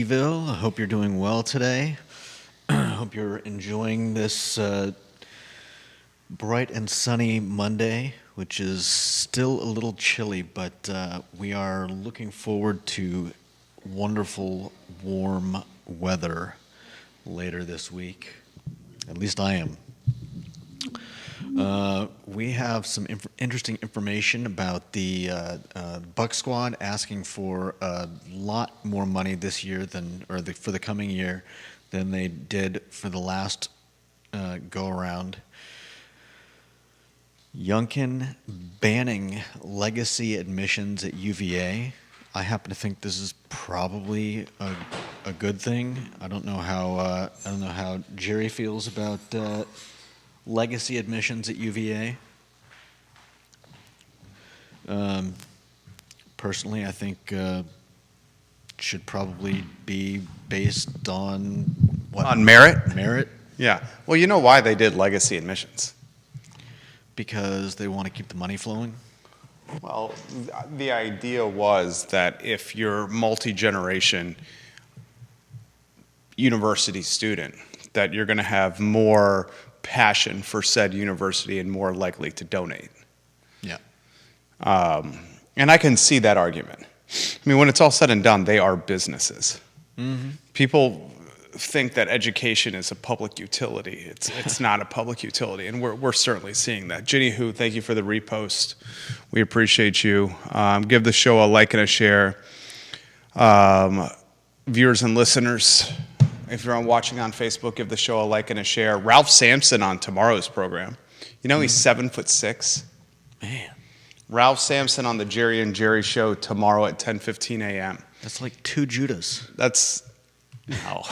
Evil. I hope you're doing well today. I hope you're enjoying this bright and sunny Monday, which is still a little chilly, but we are looking forward to wonderful, warm weather later this week. At least I am. We have some interesting information about the Buck Squad asking for a lot more money this year for the coming year than they did for the last go around. Youngkin banning legacy admissions at UVA. I happen to think this is probably a good thing. I don't know how Jerry feels about legacy admissions at UVA. Personally, I think should probably be based on what? On merit? Merit, Yeah. Well, you know why they did legacy admissions? because they want to keep the money flowing. Well, the idea was that if you're multi-generation university student, that you're going to have more passion for said university and more likely to donate. Yeah. And I can see that argument. I mean, when it's all said and done, they are businesses. Mm-hmm. People think that education is a public utility. It's not a public utility, and we're certainly seeing that. Ginny Hu, thank you for the repost. We appreciate you. Give the show a like and a share. Viewers and listeners, if you're watching on Facebook, give the show a like and a share. Ralph Sampson on tomorrow's program. You know he's 7'6". Man, Ralph Sampson on the Jerry and Jerry show tomorrow at 10:15 a.m. that's like two Judas. That's no.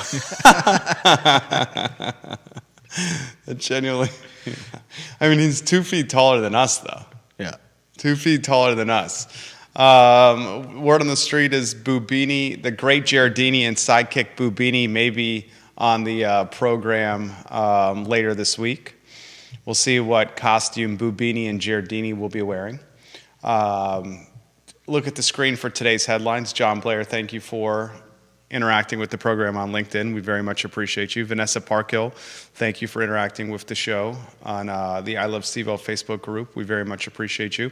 Genuinely. I mean, he's 2 feet taller than us, though. Yeah. 2 feet taller than us. Word on the street is Bubini, the great Giardini and sidekick Bubini may be on the program later this week. We'll see what costume Bubini and Giardini will be wearing. Look at the screen for today's headlines. John Blair, thank you for interacting with the program on LinkedIn. We very much appreciate you. Vanessa Parkhill, thank you for interacting with the show on the I Love Steve-O Facebook group. We very much appreciate you.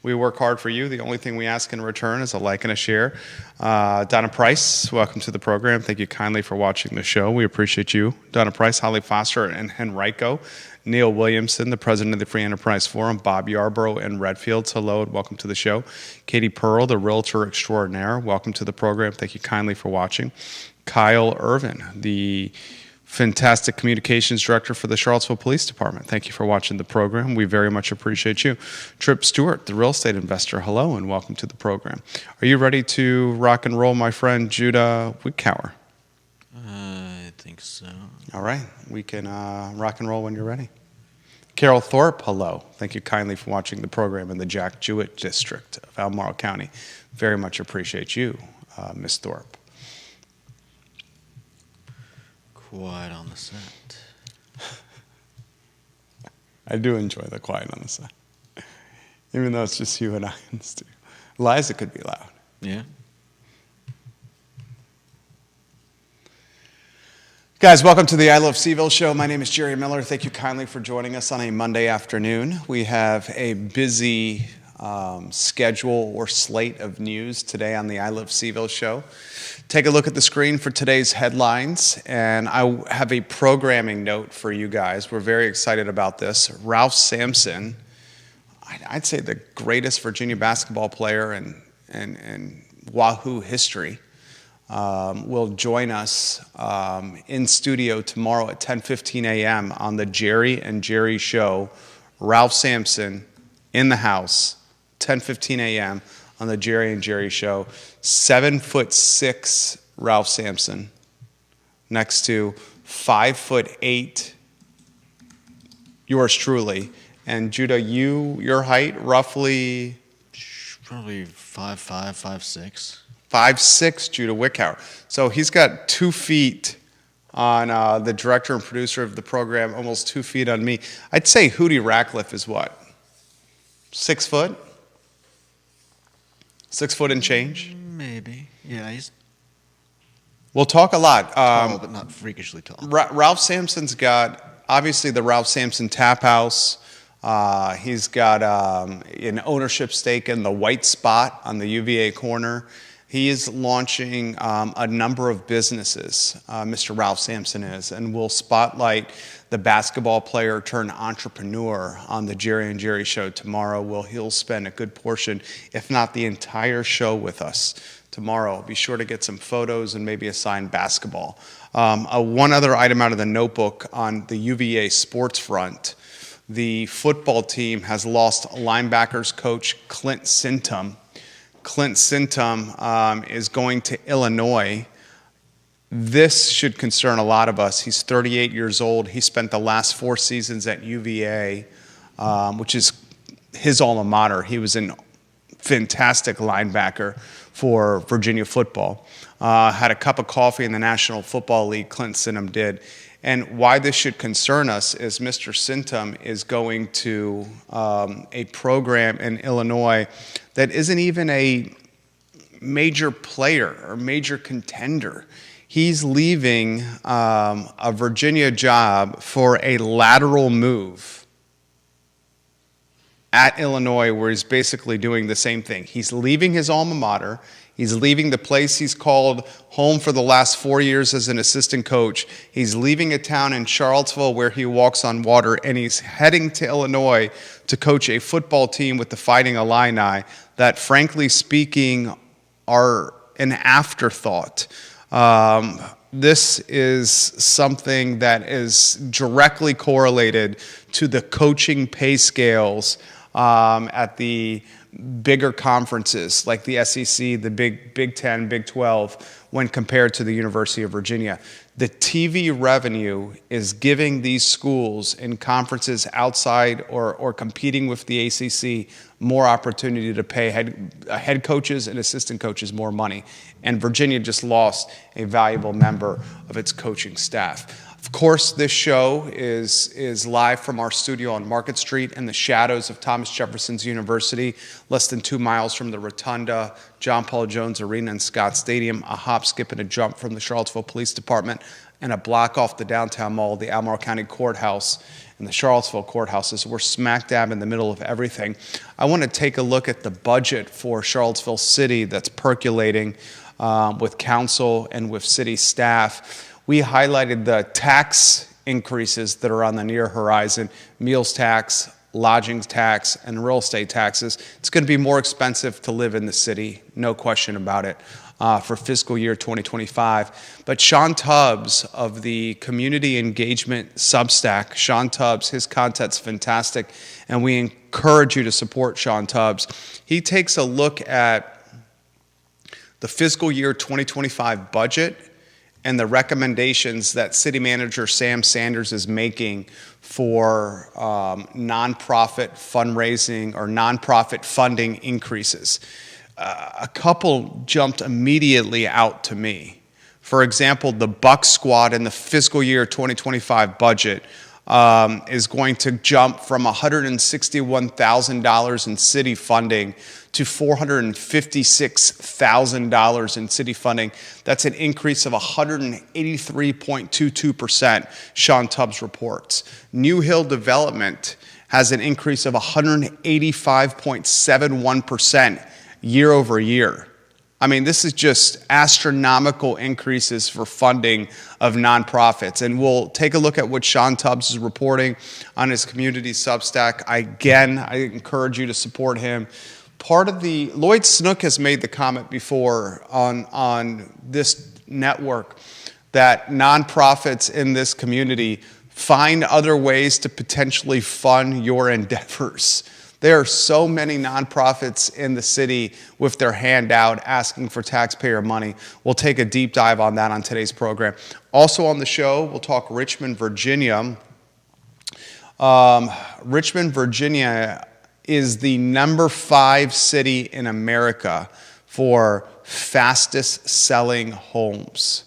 We work hard for you. The only thing we ask in return is a like and a share. Donna Price, welcome to the program. Thank you kindly for watching the show. We appreciate you. Donna Price, Holly Foster, and Henrico. Neil Williamson, the president of the Free Enterprise Forum, Bob Yarborough and Redfields, hello and welcome to the show. Katie Pearl, the realtor extraordinaire, welcome to the program. Thank you kindly for watching. Kyle Irvin, the fantastic communications director for the Charlottesville Police Department. Thank you for watching the program. We very much appreciate you. Trip Stewart, the real estate investor, hello and welcome to the program. Are you ready to rock and roll, my friend Judah Wickauer? I think so. All right, we can rock and roll when you're ready. Carol Thorpe, hello. Thank you kindly for watching the program in the Jack Jewett District of Albemarle County. Very much appreciate you, Miss Thorpe. Quiet on the set. I do enjoy the quiet on the set, even though it's just you and I in the studio. Liza could be loud. Yeah. Guys, welcome to the I Love Seville show. My name is Jerry Miller. Thank you kindly for joining us on a Monday afternoon. We have a busy schedule or slate of news today on the I Love Seville show. Take a look at the screen for today's headlines, and I have a programming note for you guys. We're very excited about this. Ralph Sampson, I'd say the greatest Virginia basketball player in Wahoo history, will join us in studio tomorrow at 10:15 a.m. on the Jerry and Jerry show. Ralph Sampson in the house, 10:15 a.m. on the Jerry and Jerry show. 7'6" Ralph Sampson next to 5'8" yours truly. And Judah, your height roughly Probably 5'5", 5'6". 5'6", Judah Wickauer. So he's got 2 feet on the director and producer of the program, almost 2 feet on me. I'd say Hootie Ratcliffe is what? 6 foot? 6 foot and change? Maybe. Yeah, he's We'll talk a lot. Tall, but not freakishly tall. Ralph Sampson's got, obviously, the Ralph Sampson Tap House. He's got an ownership stake in the White Spot on the UVA corner. He is launching a number of businesses, Mr. Ralph Sampson is, and will spotlight the basketball player turned entrepreneur on the Jerry and Jerry show tomorrow. He'll spend a good portion, if not the entire show, with us tomorrow. Be sure to get some photos and maybe a signed basketball. One other item out of the notebook on the UVA sports front. The football team has lost linebackers coach Clint Sintum. Clint Sintum is going to Illinois. This should concern a lot of us. He's 38 years old. He spent the last 4 seasons at UVA, which is his alma mater. He was a fantastic linebacker for Virginia football. Had a cup of coffee in the National Football League, Clint Sintum did. And why this should concern us is Mr. Sintum is going to a program in Illinois that isn't even a major player or major contender. He's leaving a Virginia job for a lateral move at Illinois, where he's basically doing the same thing. He's leaving his alma mater. He's leaving the place he's called home for the last 4 years as an assistant coach. He's leaving a town in Charlottesville where he walks on water, and he's heading to Illinois to coach a football team with the Fighting Illini that, frankly speaking, are an afterthought. This is something that is directly correlated to the coaching pay scales at the bigger conferences like the SEC, the Big 10, Big 12, when compared to the University of Virginia. The TV revenue is giving these schools in conferences outside or competing with the ACC more opportunity to pay head coaches and assistant coaches more money. And Virginia just lost a valuable member of its coaching staff. Of course, this show is live from our studio on Market Street in the shadows of Thomas Jefferson's University, less than 2 miles from the Rotunda, John Paul Jones Arena and Scott Stadium, a hop, skip, and a jump from the Charlottesville Police Department, and a block off the downtown mall, the Albemarle County Courthouse and the Charlottesville courthouses. We're smack dab in the middle of everything. I want to take a look at the budget for Charlottesville City that's percolating with council and with city staff. We highlighted the tax increases that are on the near horizon: meals tax, lodging tax, and real estate taxes. It's going to be more expensive to live in the city, no question about it, for fiscal year 2025. But Sean Tubbs of the Community Engagement Substack, Sean Tubbs, his content's fantastic, and we encourage you to support Sean Tubbs. He takes a look at the fiscal year 2025 budget and the recommendations that City Manager Sam Sanders is making for nonprofit fundraising or nonprofit funding increases. A couple jumped immediately out to me. For example, the Buck Squad in the fiscal year 2025 budget is going to jump from $161,000 in city funding to $456,000 in city funding. That's an increase of 183.22%, Sean Tubbs reports. New Hill Development has an increase of 185.71% year over year. I mean, this is just astronomical increases for funding of nonprofits. And we'll take a look at what Sean Tubbs is reporting on his community Substack. I encourage you to support him. Part of Lloyd Snook has made the comment before on this network that nonprofits in this community find other ways to potentially fund your endeavors. There are so many nonprofits in the city with their hand out asking for taxpayer money. We'll take a deep dive on that on today's program. Also on the show, we'll talk Richmond, Virginia. Richmond, Virginia is the number 5 city in America for fastest selling homes.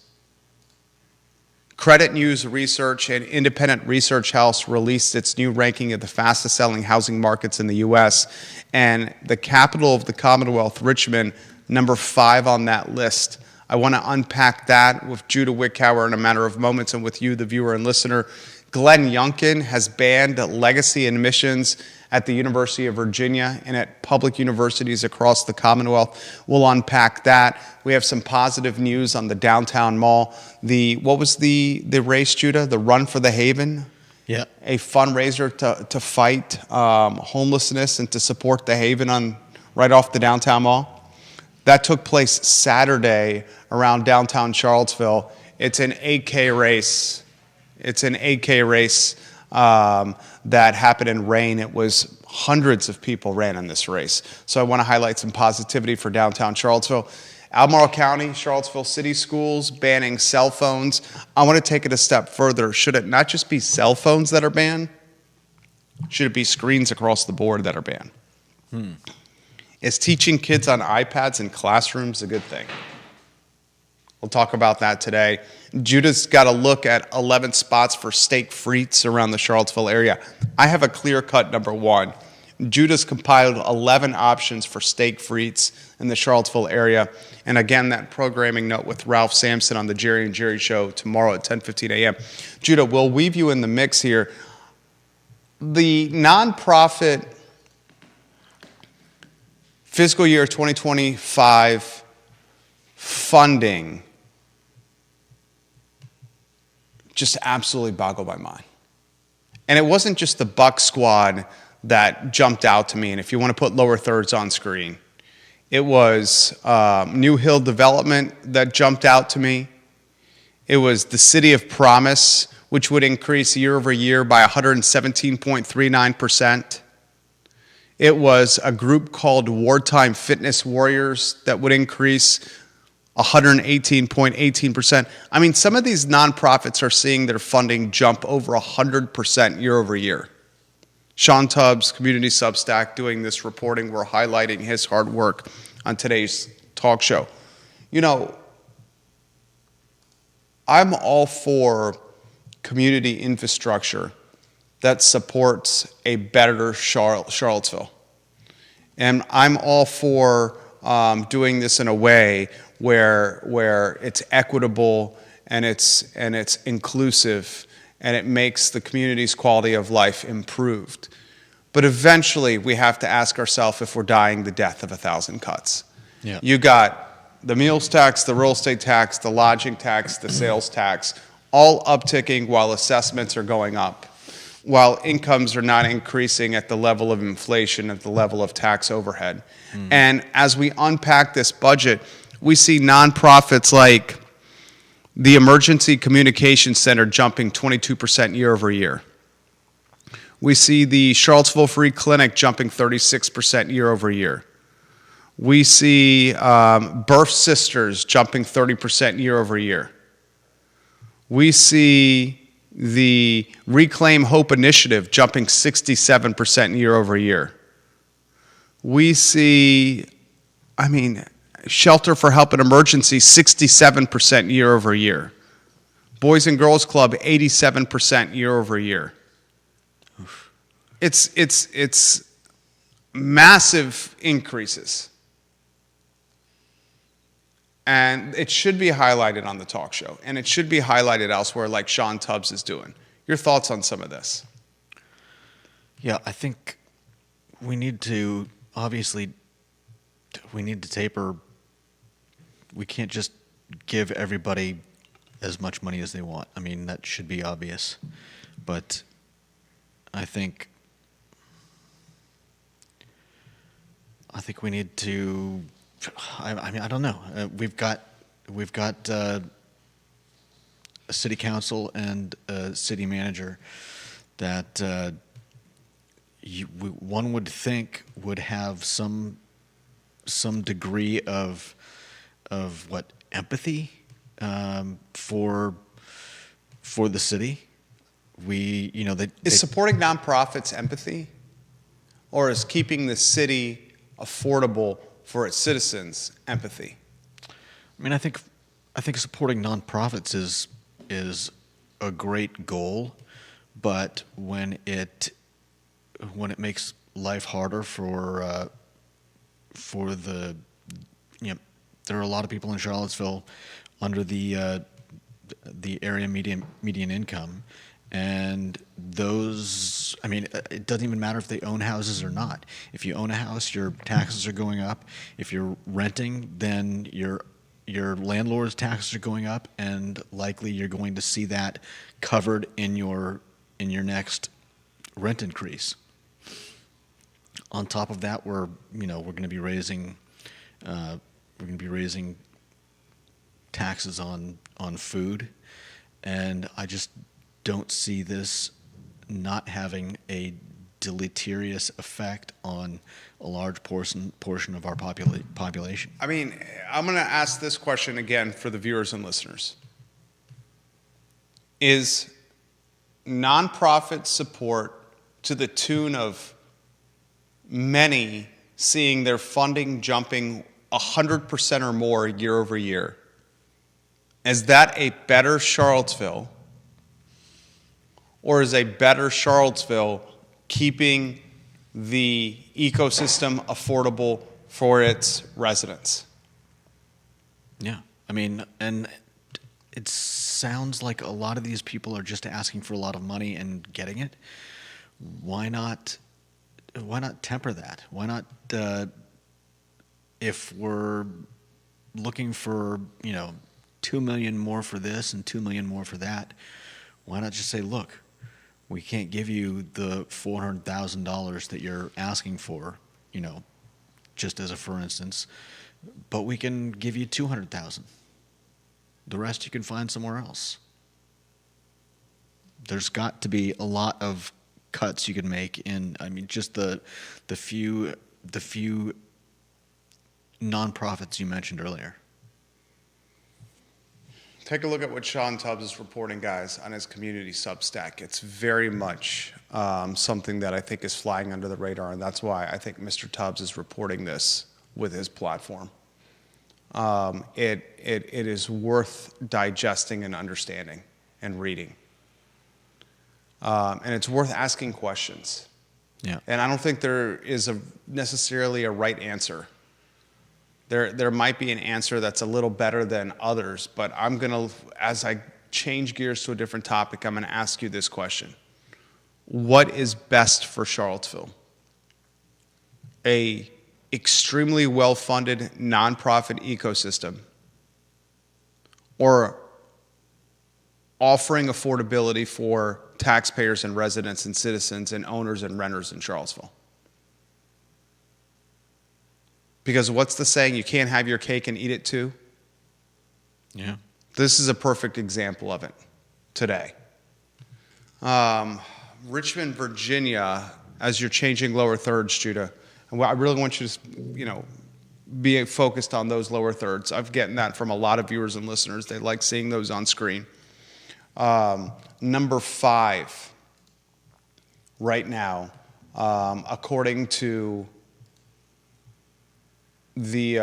Credit News Research, an independent research house, released its new ranking of the fastest selling housing markets in the U.S. And the capital of the Commonwealth, Richmond, number 5 on that list. I want to unpack that with Judah Wickhauer in a matter of moments and with you, the viewer and listener. Glenn Youngkin has banned legacy admissions at the University of Virginia and at public universities across the Commonwealth. We'll unpack that. We have some positive news on the downtown mall. What was the race, Judah? The Run for the Haven? Yeah. A fundraiser to fight homelessness and to support the Haven right off the downtown mall. That took place Saturday around downtown Charlottesville. It's an 8K race. That happened in rain. It was hundreds of people ran in this race. So I want to highlight some positivity for downtown Charlottesville. Albemarle County, Charlottesville City Schools banning cell phones. I want to take it a step further. Should it not just be cell phones that are banned? Should it be screens across the board that are banned? Is teaching kids on iPads in classrooms a good thing? We'll talk about that today. Judah's got a look at 11 spots for steak frites around the Charlottesville area. I have a clear-cut number one. Judah's compiled 11 options for steak frites in the Charlottesville area. And again, that programming note with Ralph Sampson on the Jerry and Jerry Show tomorrow at 10:15 a.m. Judah, we'll weave you in the mix here. The nonprofit fiscal year 2025 funding just absolutely boggled my mind. And it wasn't just the Buck Squad that jumped out to me. And if you want to put lower thirds on screen, it was New Hill Development that jumped out to me. It was the City of Promise, which would increase year over year by 117.39%. It was a group called Wartime Fitness Warriors that would increase 118.18%. I mean, some of these nonprofits are seeing their funding jump over 100% year over year. Sean Tubbs, Community Substack, doing this reporting. We're highlighting his hard work on today's talk show. You know, I'm all for community infrastructure that supports a better Charlottesville. And I'm all for doing this in a way where it's equitable and it's inclusive and it makes the community's quality of life improved. But eventually we have to ask ourselves if we're dying the death of 1,000 cuts. Yeah. You got the meals tax, the real estate tax, the lodging tax, the sales tax, all upticking while assessments are going up, while incomes are not increasing at the level of inflation, at the level of tax overhead. And as we unpack this budget, we see nonprofits like the Emergency Communications Center jumping 22% year over year. We see the Charlottesville Free Clinic jumping 36% year over year. We see Birth Sisters jumping 30% year over year. We see the Reclaim Hope Initiative jumping 67% year over year. We see, Shelter for Help in Emergency, 67% year over year. Boys and Girls Club, 87% year over year. It's massive increases. And it should be highlighted on the talk show. And it should be highlighted elsewhere like Sean Tubbs is doing. Your thoughts on some of this? Yeah, I think we need to, obviously, we need to taper. We can't just give everybody as much money as they want. I mean, that should be obvious. But I think we need to, I don't know. We've got a city council and a city manager that one would think would have some degree of empathy for the city. Is supporting nonprofits empathy, or is keeping the city affordable for its citizens empathy? I mean, I think supporting nonprofits is a great goal, but when it makes life harder for the there are a lot of people in Charlottesville under the area median income, and those, I mean, it doesn't even matter if they own houses or not. If you own a house, your taxes are going up. If you're renting, then your landlord's taxes are going up, and likely you're going to see that covered in your next rent increase. On top of that, we're going to be raising taxes on food, and I just don't see this not having a deleterious effect on a large portion of our population. I mean, I'm going to ask this question again for the viewers and listeners. Is nonprofit support to the tune of many seeing their funding jumping 100% or more year over year, is that a better Charlottesville, or is a better Charlottesville keeping the ecosystem affordable for its residents? Yeah, I mean, and it sounds like a lot of these people are just asking for a lot of money and getting it. Why not temper that? Why not, if we're looking for, $2 million more for this and $2 million more for that, why not just say, look, we can't give you the $400,000 that you're asking for, just as a for instance, but we can give you $200,000. The rest you can find somewhere else. There's got to be a lot of cuts you can make in, just the few nonprofits you mentioned earlier. Take a look at what Sean Tubbs is reporting, guys, on his community Substack. It's very much something that I think is flying under the radar, and that's why I think Mr. Tubbs is reporting this with his platform. It is worth digesting and understanding and reading. And it's worth asking questions. Yeah. And I don't think there is necessarily a right answer. There might be an answer that's a little better than others, but I'm going to, as I change gears to a different topic, I'm going to ask you this question. What is best for Charlottesville? A extremely well-funded nonprofit ecosystem, or offering affordability for taxpayers and residents and citizens and owners and renters in Charlottesville? Because what's the saying? You can't have your cake and eat it too? Yeah. This is a perfect example of it today. Richmond, Virginia, as you're changing lower thirds, Judah, and I really want you to, be focused on those lower thirds. I've gotten that from a lot of viewers and listeners. They like seeing those on screen. Number 5 right now, according to the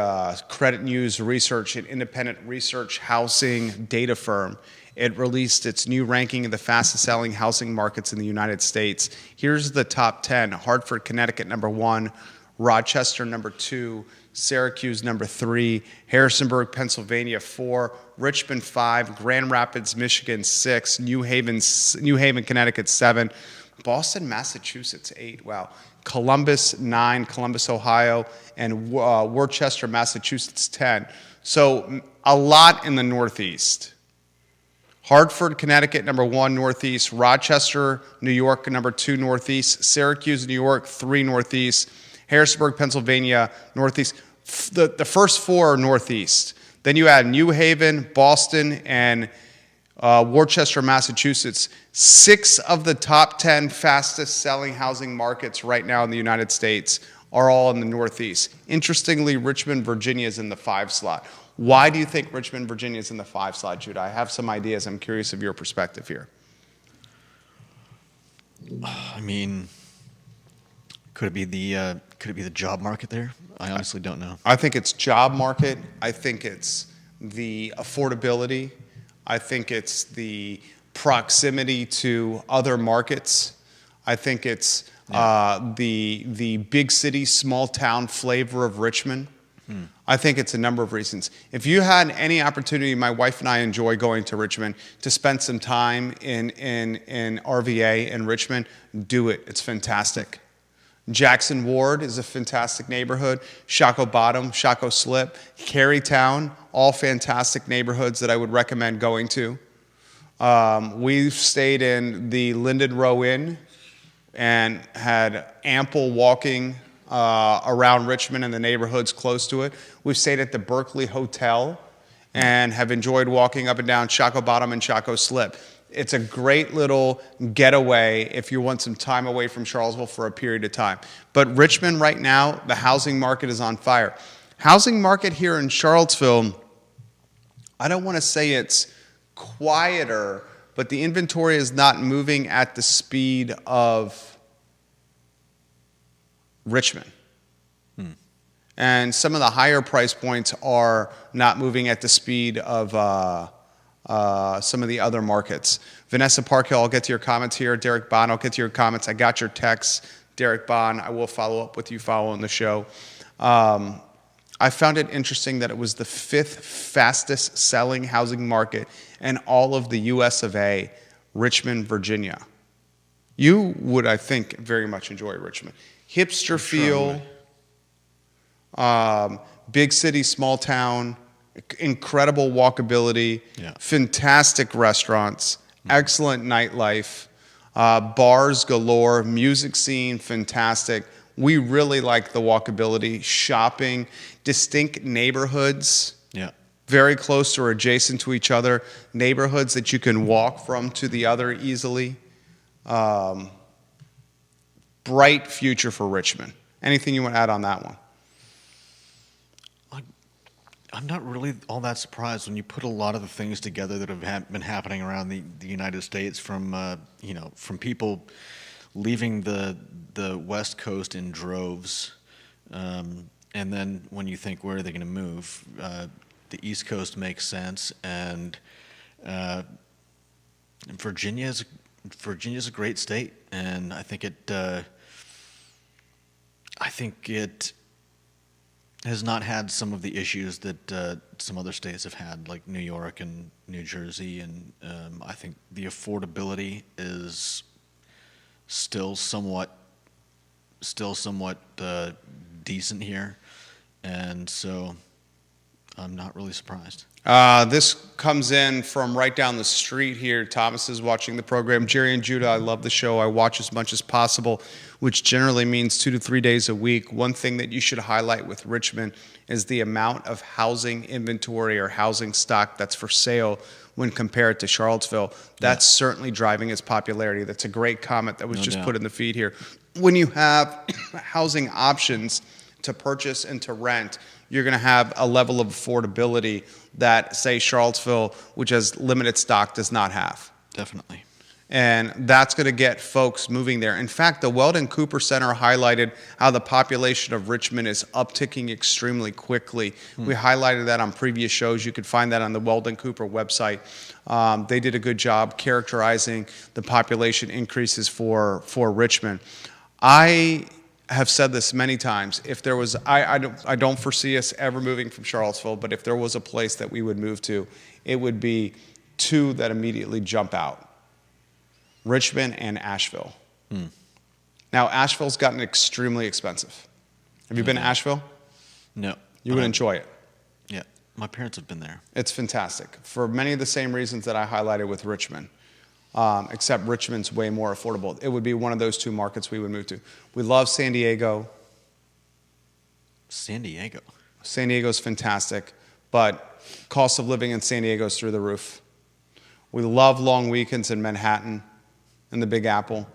Credit News Research, an independent research housing data firm, it released its new ranking of the fastest selling housing markets in the United States. Here's the top 10. Hartford, Connecticut, number 1. Rochester, number 2. Syracuse, number 3. Harrisonburg, Pennsylvania, 4. Richmond, 5. Grand Rapids, Michigan, 6. New Haven, Connecticut, 7. Boston, Massachusetts, 8. Wow. Columbus, 9. Columbus, Ohio, and Worcester, Massachusetts, 10. So a lot in the Northeast. Hartford, Connecticut, number 1, Northeast. Rochester, New York, number 2, Northeast. Syracuse, New York, 3, Northeast. Harrisburg, Pennsylvania, Northeast. The first 4 are Northeast. Then you add New Haven, Boston, and Worcester, Massachusetts. 6 of the top 10 fastest selling housing markets right now in the United States are all in the Northeast. Interestingly, Richmond, Virginia is in the 5 slot. Why do you think Richmond, Virginia is in the 5 slot, Judah? I have some ideas. I'm curious of your perspective here. Could it be the job market there? I honestly don't know. I think it's job market. I think it's the affordability. I think it's the proximity to other markets. I think it's the big city, small town flavor of Richmond. I think it's a number of reasons. If you had any opportunity, my wife and I enjoy going to Richmond to spend some time in RVA in Richmond, do it. It's fantastic. Jackson Ward is a fantastic neighborhood. Shockoe Bottom, Shockoe Slip, Carytown, all fantastic neighborhoods that I would recommend going to. We've stayed in the Linden Row Inn and had ample walking around Richmond and the neighborhoods close to it. We've stayed at the Berkeley Hotel and have enjoyed walking up and down Shockoe Bottom and Shockoe Slip. It's a great little getaway if you want some time away from Charlottesville for a period of time. But Richmond right now, the housing market is on fire. Housing market here in Charlottesville, I don't want to say it's quieter, but the inventory is not moving at the speed of Richmond. And some of the higher price points are not moving at the speed of some of the other markets. Vanessa Parkhill, I'll get to your comments here. Derek Bond, I'll get to your comments. I got your text. Derek Bond, I will follow up with you following the show. I found it interesting that it was the 5th fastest selling housing market in all of the US of A, Richmond, Virginia. You would, I think, very much enjoy Richmond. Hipster feel, big city, small town, incredible walkability, fantastic restaurants, excellent nightlife, bars galore, music scene, fantastic. We really like the walkability, shopping, distinct neighborhoods, very close or adjacent to each other, neighborhoods that you can walk from to the other easily. Bright future for Richmond. Anything you want to add on that one? I'm not really all that surprised when you put a lot of the things together that have been happening around the United States, from from people leaving the West Coast in droves, and then when you think, where are they going to move? The East Coast makes sense, and Virginia's a great state, and I think it has not had some of the issues that some other states have had, like New York and New Jersey, and I think the affordability is still somewhat decent here, and so I'm not really surprised. This comes in from right down the street here. Thomas is watching the program. Jerry and Judah, I love the show. I watch as much as possible, which generally means 2 to 3 days a week. One thing that you should highlight with Richmond is the amount of housing inventory or housing stock that's for sale when compared to Charlottesville. That's certainly driving its popularity. That's a great comment that was just put in the feed here. When you have housing options to purchase and to rent, you're going to have a level of affordability that, say, Charlottesville, which has limited stock, does not have. Definitely. And that's going to get folks moving there. In fact, the Weldon Cooper Center highlighted how the population of Richmond is upticking extremely quickly. We highlighted that on previous shows. You can find that on the Weldon Cooper website. They did a good job characterizing the population increases for Richmond. I have said this many times. If there was, I don't foresee us ever moving from Charlottesville, but if there was a place that we would move to, it would be 2 that immediately jump out: Richmond and Asheville. Now, Asheville's gotten extremely expensive. Have you been to Asheville? No. You would enjoy it. Yeah, my parents have been there. It's fantastic for many of the same reasons that I highlighted with Richmond. Except Richmond's way more affordable. It would be one of those 2 markets we would move to. We love San Diego. San Diego. San Diego's fantastic, but cost of living in San Diego is through the roof. We love long weekends in Manhattan and the Big Apple.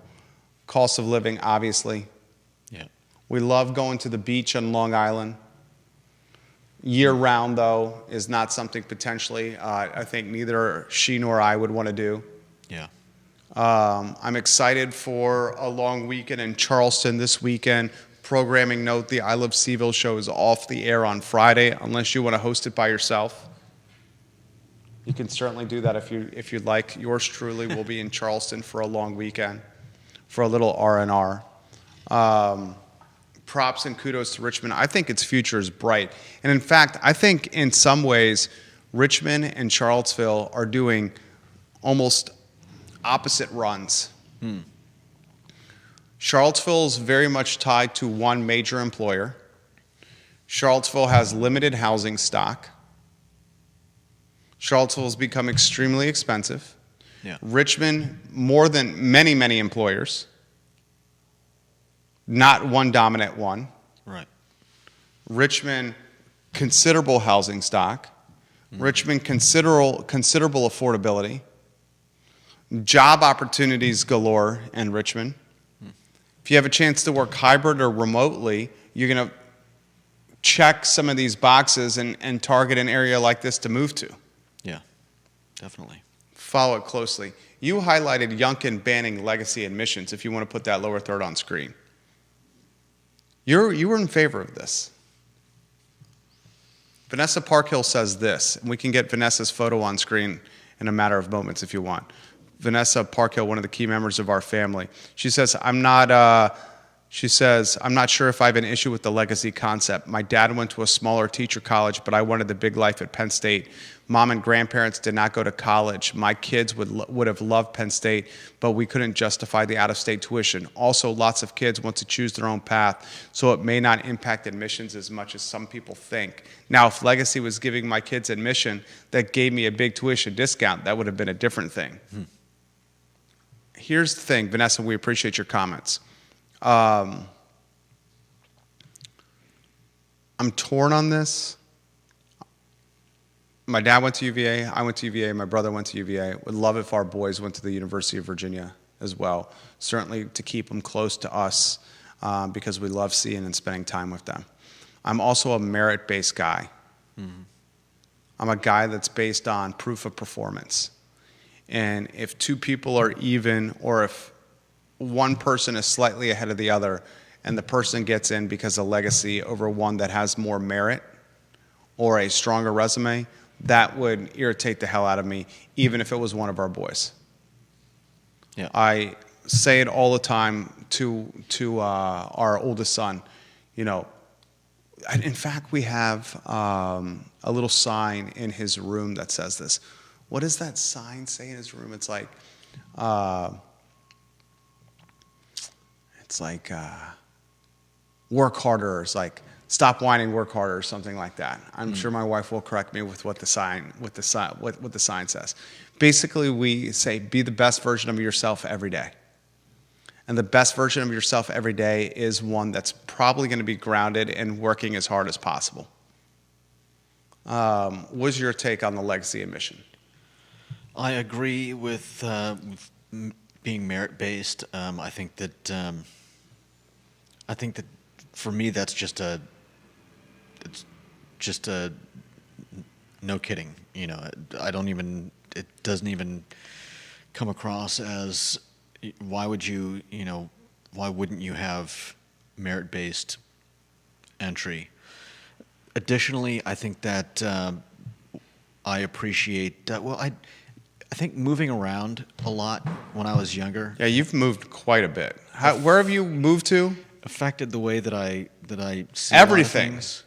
Cost of living, obviously. Yeah. We love going to the beach on Long Island. Year-round, though, is not something potentially I think neither she nor I would want to do. Yeah. I'm excited for a long weekend in Charleston this weekend. Programming note, the I Love CVille show is off the air on Friday, unless you want to host it by yourself. You can certainly do that if you'd like. Yours truly will be in Charleston for a long weekend, for a little R&R. props and kudos to Richmond. I think its future is bright. And in fact, I think in some ways, Richmond and Charlottesville are doing almost opposite runs. Charlottesville is very much tied to one major employer. Charlottesville has limited housing stock. Charlottesville has become extremely expensive. Yeah. Richmond, more than many, many employers. Not one dominant one. Right. Richmond, considerable housing stock. Richmond, considerable affordability. Job opportunities galore in Richmond. If you have a chance to work hybrid or remotely, you're going to check some of these boxes and target an area like this to move to. Yeah, definitely. Follow it closely. You highlighted Youngkin banning legacy admissions, if you want to put that lower third on screen. You were in favor of this. Vanessa Parkhill says this, and we can get Vanessa's photo on screen in a matter of moments if you want. Vanessa Parkhill, one of the key members of our family. She says, I'm not sure if I have an issue with the legacy concept. My dad went to a smaller teacher college, but I wanted the big life at Penn State. Mom and grandparents did not go to college. My kids would have loved Penn State, but we couldn't justify the out-of-state tuition. Also, lots of kids want to choose their own path, so it may not impact admissions as much as some people think. Now, if Legacy was giving my kids admission that gave me a big tuition discount, that would have been a different thing. Here's the thing, Vanessa, we appreciate your comments. I'm torn on this. My dad went to UVA, I went to UVA, my brother went to UVA. Would love if our boys went to the University of Virginia as well. Certainly to keep them close to us because we love seeing and spending time with them. I'm also a merit-based guy. I'm a guy that's based on proof of performance. And if two people are even, or if one person is slightly ahead of the other, and the person gets in because of legacy over one that has more merit or a stronger resume, that would irritate the hell out of me, even if it was one of our boys. Yeah. I say it all the time to our oldest son. You know, in fact, we have a little sign in his room that says this. What does that sign say in his room? It's like, work harder. It's like, stop whining, work harder, or something like that. I'm sure my wife will correct me with what the sign says. Basically, we say, be the best version of yourself every day. And the best version of yourself every day is one that's probably going to be grounded in working as hard as possible. What's your take on the legacy admission? I agree with being merit-based. I think that for me that's just a no kidding. You know, it doesn't even come across as why wouldn't you have merit-based entry? Additionally, I think that I appreciate I think moving around a lot when I was younger. Yeah, you've moved quite a bit. Where have you moved to? Affected the way that I see everything. Things.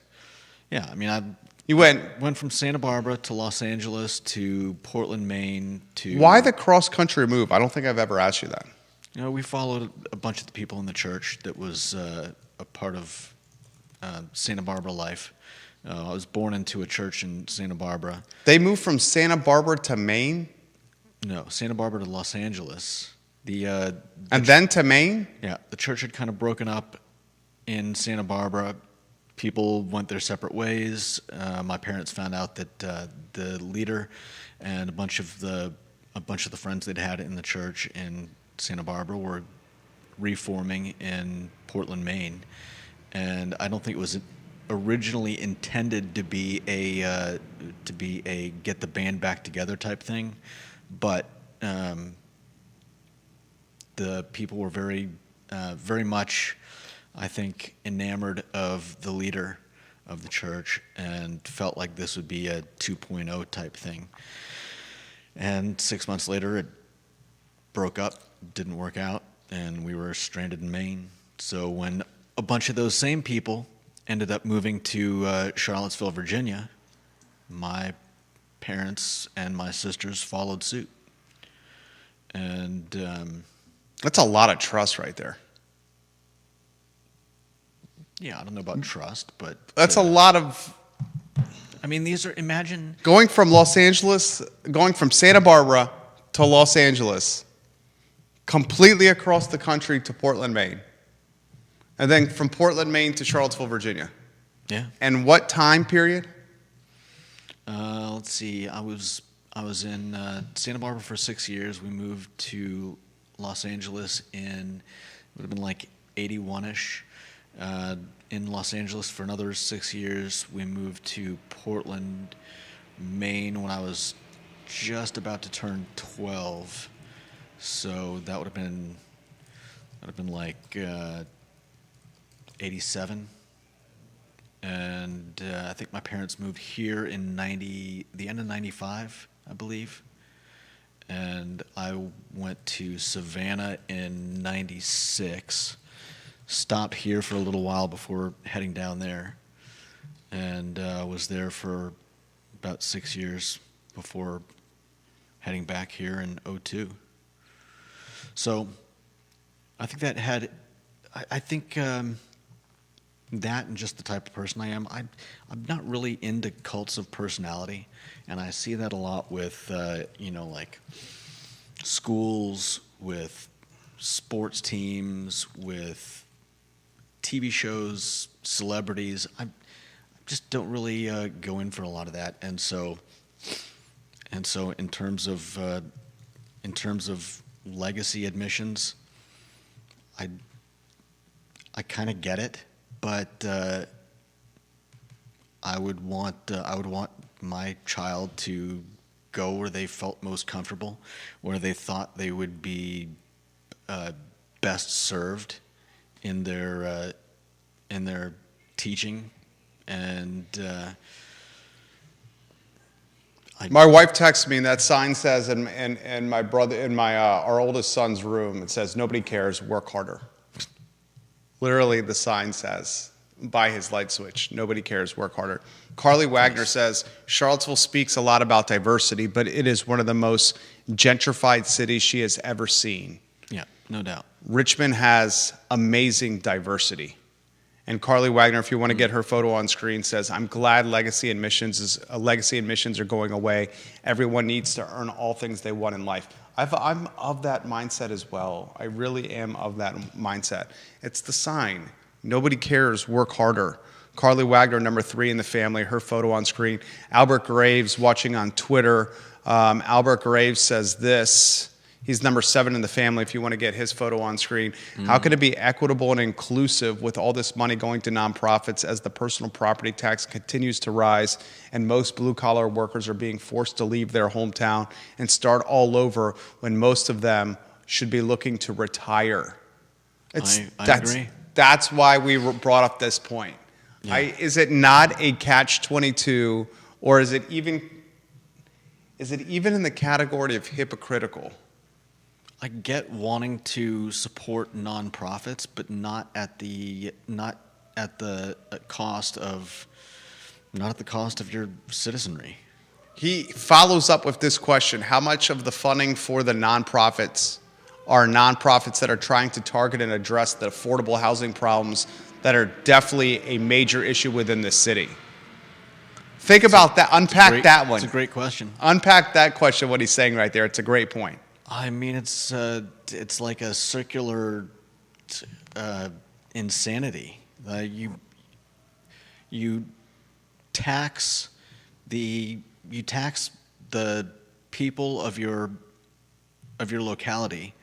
Yeah, I mean, you went from Santa Barbara to Los Angeles to Portland, Maine to. Why the cross country move? I don't think I've ever asked you that. You know, we followed a bunch of the people in the church that was a part of Santa Barbara life. I was born into a church in Santa Barbara. They moved from Santa Barbara to Maine? No, Santa Barbara to Los Angeles. And then to Maine? Yeah, the church had kind of broken up in Santa Barbara. People went their separate ways. My parents found out that the leader and a bunch of the friends they'd had in the church in Santa Barbara were reforming in Portland, Maine, and I don't think it was originally intended to be a get the band back together type thing, but the people were very much, I think, enamored of the leader of the church and felt like this would be a 2.0 type thing. And 6 months later, it broke up, didn't work out, and we were stranded in Maine. So when a bunch of those same people ended up moving to Charlottesville, Virginia. My parents and my sisters followed suit. And That's a lot of trust right there. yeah, I don't know about trust, but That's a lot of I mean, these are imagine going from Santa Barbara to Los Angeles, completely across the country to Portland, Maine, and then from Portland, Maine to Charlottesville, Virginia. yeah. And what time period? Let's see. I was in Santa Barbara for 6 years. We moved to Los Angeles in it would have been like 81ish. In Los Angeles for another 6 years. We moved to Portland, Maine when I was just about to turn 12. So that would have been like 87. And I think my parents moved here in the end of 95, I believe. And I went to Savannah in 96. Stopped here for a little while before heading down there. And was there for about 6 years before heading back here in '02. So I think that had, I think that and just the type of person I am, I'm not really into cults of personality, and I see that a lot with, like schools, with sports teams, with TV shows, celebrities. I just don't really go in for a lot of that, and so in terms of legacy admissions, I kind of get it. But I would want my child to go where they felt most comfortable, where they thought they would be best served in their teaching, and My wife texts me, and that sign says, in my brother, in my our oldest son's room, it says, "Nobody cares. Work harder." Literally, the sign says, by his light switch, "Nobody cares, work harder." Carly Wagner says, "Charlottesville speaks a lot about diversity, but it is one of the most gentrified cities she has ever seen. yeah, no doubt. Richmond has amazing diversity." And Carly Wagner, if you want to get her photo on screen, says, "I'm glad legacy admissions are going away. Everyone needs to earn all things they want in life." I'm of that mindset as well. I really am of that mindset. It's the sign. Nobody cares. Work harder. Carly Wagner, number 3 in the family, her photo on screen. Albert Graves, watching on Twitter. Albert Graves says this. He's number 7 in the family if you want to get his photo on screen. How can it be equitable and inclusive with all this money going to nonprofits as the personal property tax continues to rise and most blue-collar workers are being forced to leave their hometown and start all over when most of them should be looking to retire? I agree. That's why we brought up this point. Yeah. Is it not a catch-22, or is it even in the category of hypocritical? I get wanting to support nonprofits, but not at the cost of your citizenry. He follows up with this question: how much of the funding for the nonprofits are nonprofits that are trying to target and address the affordable housing problems that are definitely a major issue within the city? Think about that. Unpack that one. It's a great question. Unpack that question, what he's saying right there. It's a great point. I mean, it's like a circular insanity. You tax the people of your locality,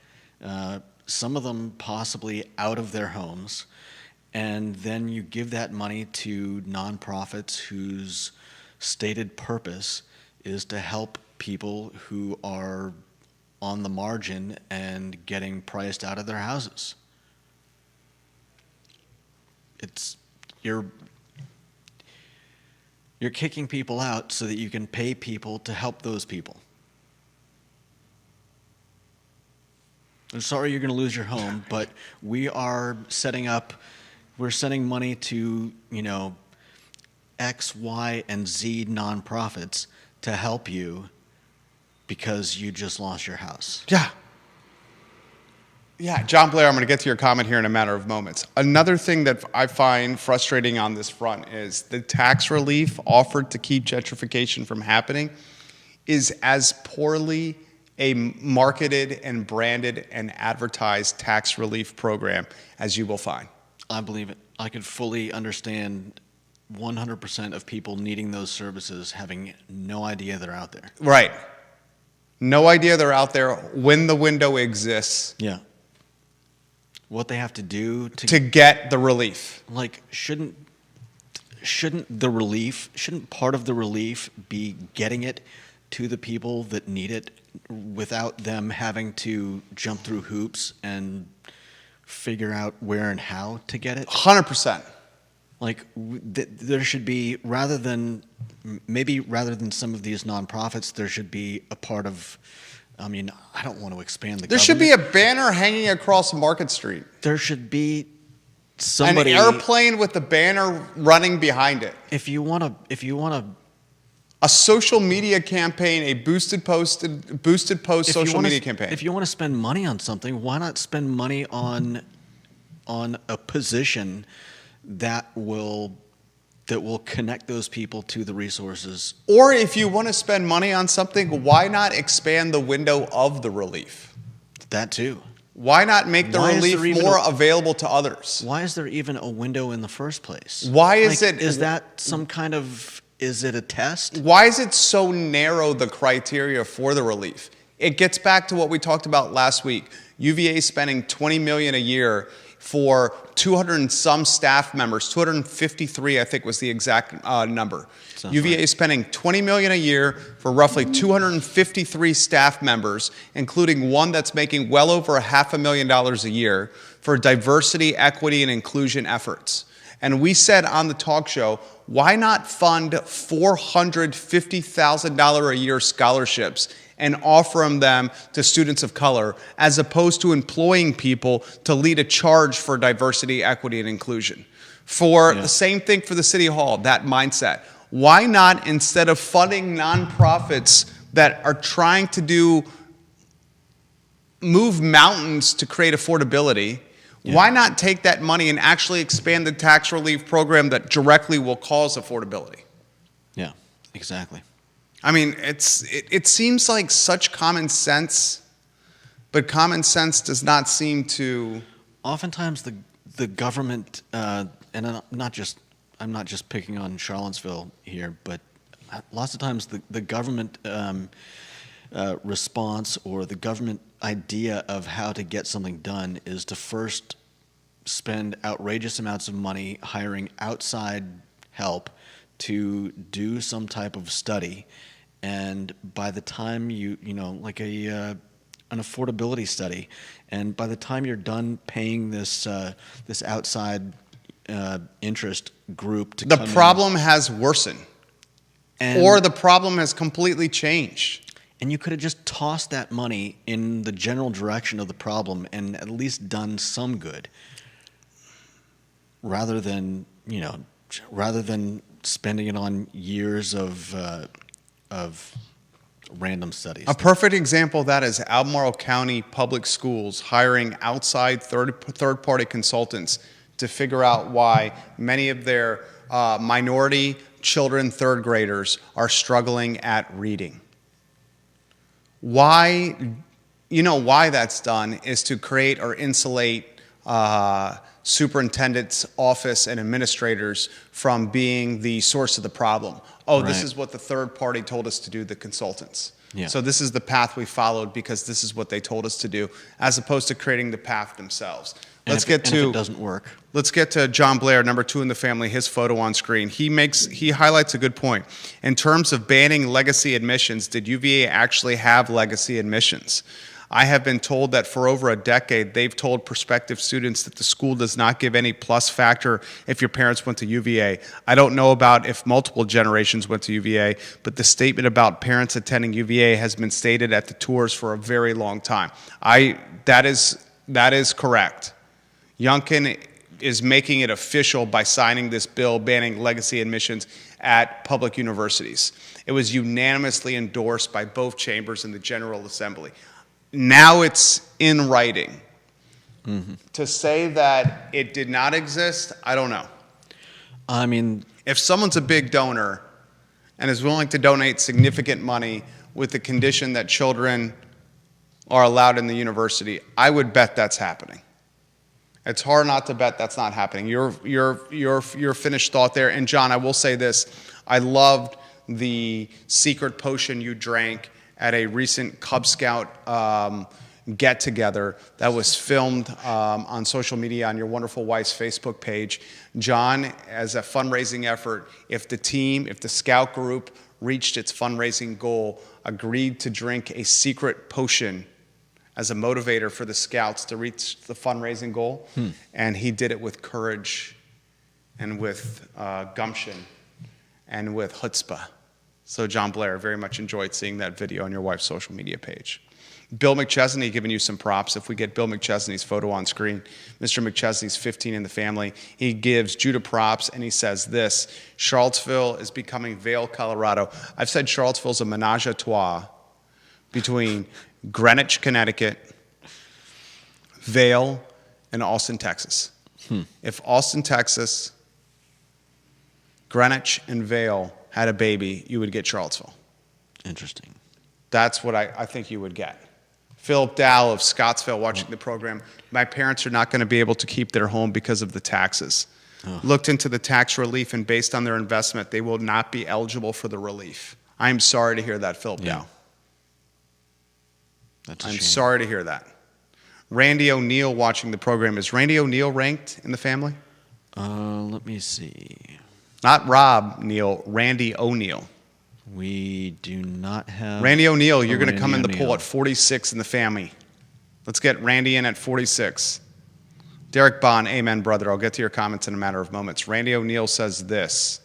some of them possibly out of their homes, and then you give that money to nonprofits whose stated purpose is to help people who are on the margin and getting priced out of their houses. You're kicking people out so that you can pay people to help those people. I'm sorry you're going to lose your home, but we are setting up we're sending money to, X, Y, and Z nonprofits to help you because you just lost your house. Yeah. Yeah, John Blair, I'm going to get to your comment here in a matter of moments. Another thing that I find frustrating on this front is the tax relief offered to keep gentrification from happening is as poorly a marketed and branded and advertised tax relief program as you will find. I believe it. I could fully understand 100% of people needing those services having no idea they're out there. Right. No idea they're out there when the window exists. Yeah. What they have to do to get the relief. Like, shouldn't part of the relief be getting it to the people that need it without them having to jump through hoops and figure out where and how to get it? 100%. Like, there should be, rather than some of these nonprofits, there should be a part of, I don't want to expand the government. There should be a banner hanging across Market Street. There should be somebody. An airplane with the banner running behind it. If you want to. A social media campaign, a boosted post social media campaign. If you want to spend money on something, why not spend money on a position that will connect those people to the resources? Or if you want to spend money on something, why not expand the window of the relief? That too. Why not make the relief more available to others? Why is there even a window in the first place? Why is it? Is that some kind of? Is it a test? Why is it so narrow, the criteria for the relief? It gets back to what we talked about last week. UVA spending $20 million a year for 200 and some staff members. 253, I think, was the exact number. Sounds UVA right. is spending $20 million a year for roughly 253 staff members, including one that's making well over $500,000 a year for diversity, equity, and inclusion efforts. And we said on the talk show, why not fund $450,000 a year scholarships and offer them to students of color, as opposed to employing people to lead a charge for diversity, equity, and inclusion? The same thing for the City Hall, that mindset. Why not, instead of funding nonprofits that are trying to move mountains to create affordability, why not take that money and actually expand the tax relief program that directly will cause affordability? Yeah, exactly. It seems like such common sense, but common sense does not seem to. Oftentimes, the government, and I'm not just picking on Charlottesville here, but lots of times the government response or the government idea of how to get something done is to first spend outrageous amounts of money hiring outside help to do some type of study, and by the time like an affordability study, and by the time you're done paying this outside interest group to the come problem has worsened, or the problem has completely changed. And you could have just tossed that money in the general direction of the problem and at least done some good, rather than spending it on years of random studies. A perfect example of that is Albemarle County Public Schools hiring outside third-party consultants to figure out why many of their minority children, third graders, are struggling at reading. Why that's done is to create or insulate superintendent's office and administrators from being the source of the problem. This is what the third party told us to do, the consultants. Yeah. So this is the path we followed because this is what they told us to do, as opposed to creating the path themselves. If it doesn't work. Let's get to John Blair, number 2 in the family, his photo on screen. He highlights a good point. In terms of banning legacy admissions, did UVA actually have legacy admissions? I have been told that for over a decade, they've told prospective students that the school does not give any plus factor if your parents went to UVA. I don't know about if multiple generations went to UVA, but the statement about parents attending UVA has been stated at the tours for a very long time. That is correct. Youngkin is making it official by signing this bill banning legacy admissions at public universities. It was unanimously endorsed by both chambers in the General Assembly. Now it's in writing. Mm-hmm. To say that it did not exist, I don't know. I mean, if someone's a big donor and is willing to donate significant money with the condition that children are allowed in the university, I would bet that's happening. It's hard not to bet that's not happening. Your finished thought there. And John, I will say this. I loved the secret potion you drank at a recent Cub Scout get-together that was filmed on social media on your wonderful wife's Facebook page. John, as a fundraising effort, if the Scout group reached its fundraising goal, agreed to drink a secret potion as a motivator for the Scouts to reach the fundraising goal. And he did it with courage and with gumption and with chutzpah. So John Blair, very much enjoyed seeing that video on your wife's social media page. Bill McChesney giving you some props. If we get Bill McChesney's photo on screen, Mr. McChesney's 15 in the family. He gives Judah props, and he says this: Charlottesville is becoming Vail, Colorado. I've said Charlottesville's a menage a trois between Greenwich, Connecticut, Vail, and Austin, Texas. If Austin, Texas, Greenwich, and Vail had a baby, you would get Charlottesville. Interesting. That's what I think you would get. Philip Dow of Scottsville watching the program. My parents are not going to be able to keep their home because of the taxes. Looked into the tax relief, and based on their investment, they will not be eligible for the relief. I'm sorry to hear that, Philip Dow. I'm sorry to hear that. Randy O'Neill watching the program. Is Randy O'Neill ranked in the family? Let me see. Not Rob Neal, Randy O'Neill. We do not have... Randy O'Neill, you're going to come in the poll at 46 in the family. Let's get Randy in at 46. Derek Bond, amen, brother. I'll get to your comments in a matter of moments. Randy O'Neill says this: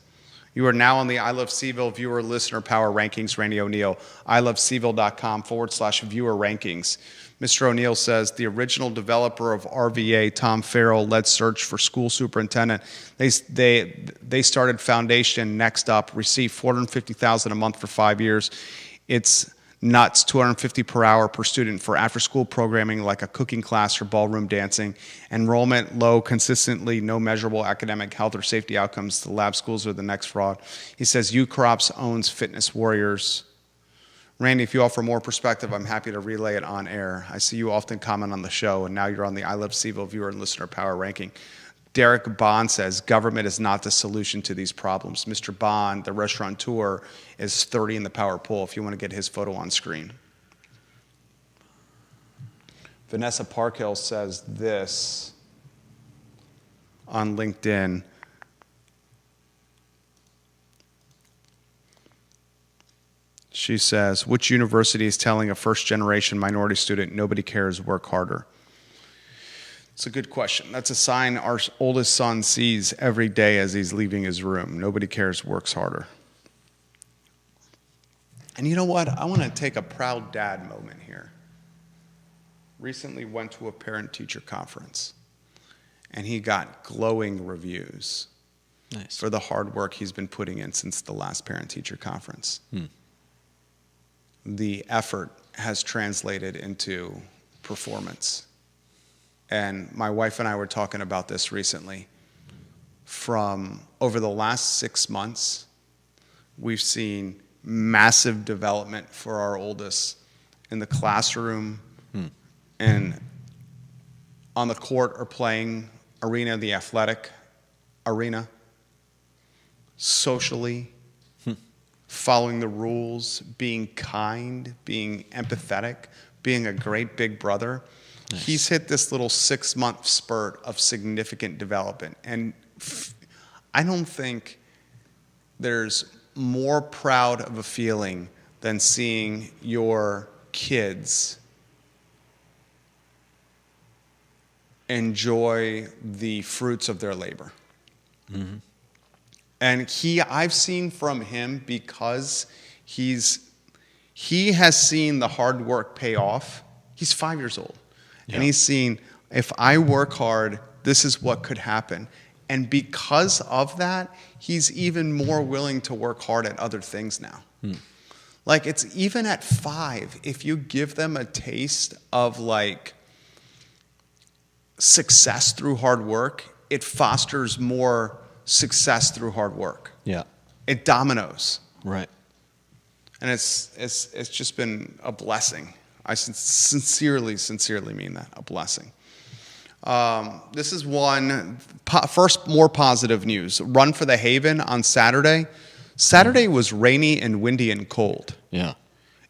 you are now on the I Love CVille viewer listener power rankings, Randy O'Neill. ilovecville.com/viewer rankings. Mr. O'Neill says the original developer of RVA, Tom Farrell, led search for school superintendent. They started Foundation Next Up, received $450,000 a month for 5 years. It's nuts, $250 per hour per student for after-school programming like a cooking class or ballroom dancing. Enrollment low, consistently no measurable academic, health, or safety outcomes. The lab schools are the next fraud. He says UCrops owns Fitness Warriors. Randy, if you offer more perspective, I'm happy to relay it on air. I see you often comment on the show, and now you're on the I Love CVille viewer and listener power ranking. Derek Bond says government is not the solution to these problems. Mr. Bond, the restaurateur, is 30 in the power poll if you want to get his photo on screen. Vanessa Parkhill says this on LinkedIn. She says, which university is telling a first-generation minority student nobody cares, work harder? It's a good question. That's a sign our oldest son sees every day as he's leaving his room. Nobody cares, works harder. And you know what? I want to take a proud dad moment here. Recently went to a parent-teacher conference, and he got glowing reviews for the hard work he's been putting in since the last parent-teacher conference. The effort has translated into performance. And my wife and I were talking about this recently. From over the last 6 months, we've seen massive development for our oldest in the classroom and on the court or playing arena, the athletic arena, socially, following the rules, being kind, being empathetic, being a great big brother. Nice. He's hit this little 6-month spurt of significant development. And I don't think there's more proud of a feeling than seeing your kids enjoy the fruits of their labor. Mm-hmm. And I've seen from him, because he has seen the hard work pay off. He's 5 years old. Yeah. And he's seen, if I work hard this is what could happen. And because of that, he's even more willing to work hard at other things now. Like, it's even at 5, if you give them a taste of like success through hard work, it fosters more success through hard work. Yeah. It dominoes. Right. And it's just been a blessing. I sincerely mean that, a blessing. This is one, first more positive news. Run for the Haven on Saturday. Saturday was rainy and windy and cold. Yeah.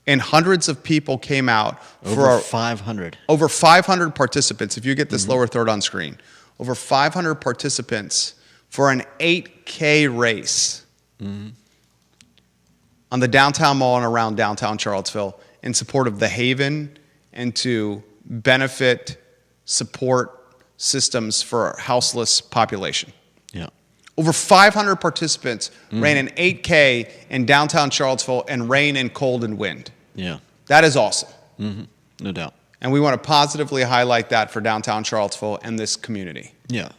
And hundreds of people came out Over 500. Over 500 participants. If you get this lower third on screen, over 500 participants for an 8K race on the downtown mall and around downtown Charlottesville in support of the Haven and to benefit support systems for houseless population. Yeah. Over 500 participants ran an 8K in downtown Charlottesville and rain and cold and wind. Yeah. That is awesome. No doubt. And we want to positively highlight that for downtown Charlottesville and this community. Yeah.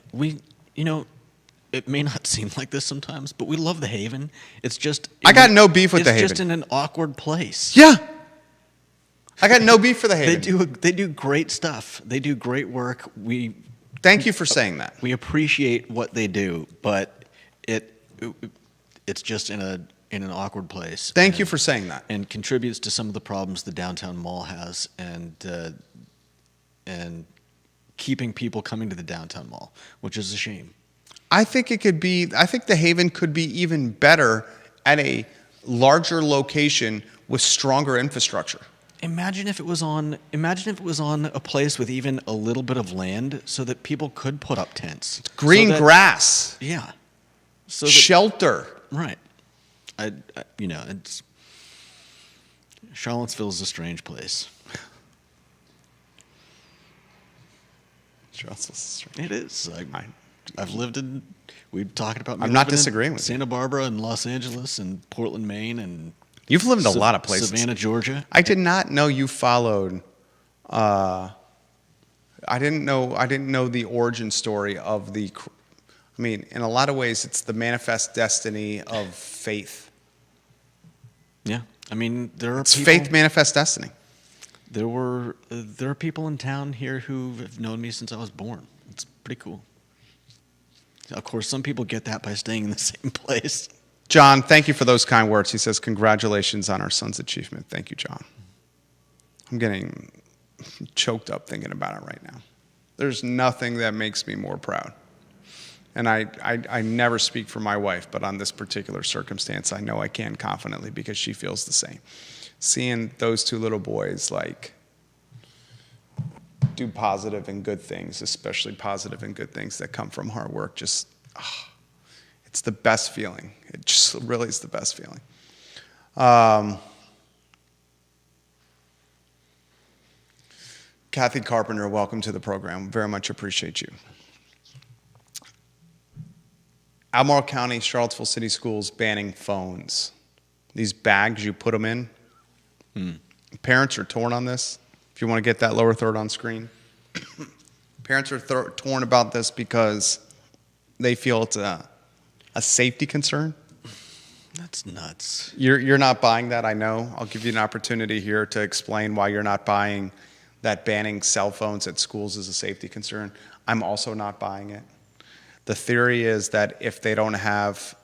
It may not seem like this sometimes, but we love the Haven. It's just I got no beef with the Haven. It's just in an awkward place. Yeah. I got no beef for the Haven. They do great stuff. They do great work. Thank you for saying that. We appreciate what they do, but it's just in an awkward place. Thank you for saying that. And contributes to some of the problems the downtown mall has, and keeping people coming to the downtown mall, which is a shame. I think the Haven could be even better at a larger location with stronger infrastructure. Imagine if it was on a place with even a little bit of land so that people could put up tents. Green grass. Yeah. Shelter. Right. Charlottesville's a strange place. Charlottesville's strange. It is. I've lived in. We talked about. I'm not disagreeing with Santa Barbara and Los Angeles and Portland, Maine, and you've lived in a lot of places. Savannah, Georgia. I did not know you followed. I didn't know the origin story of the. I mean, in a lot of ways, it's the manifest destiny of faith. Yeah, I mean, It's faith manifest destiny. There are people in town here who have known me since I was born. It's pretty cool. Of course, some people get that by staying in the same place. John, thank you for those kind words. He says, congratulations on our son's achievement. Thank you, John. I'm getting choked up thinking about it right now. There's nothing that makes me more proud. And I never speak for my wife, but on this particular circumstance, I know I can confidently because she feels the same. Seeing those two little boys, do positive and good things, especially positive and good things that come from hard work, it's the best feeling. It just really is the best feeling. Kathy Carpenter, welcome to the program. Very much appreciate you. Albemarle County, Charlottesville City Schools banning phones. These bags you put them in. Parents are torn on this. If you want to get that lower third on screen. Parents are torn about this because they feel it's a safety concern. That's nuts. You're not buying that, I know. I'll give you an opportunity here to explain why you're not buying that banning cell phones at schools is a safety concern. I'm also not buying it. The theory is that if they don't have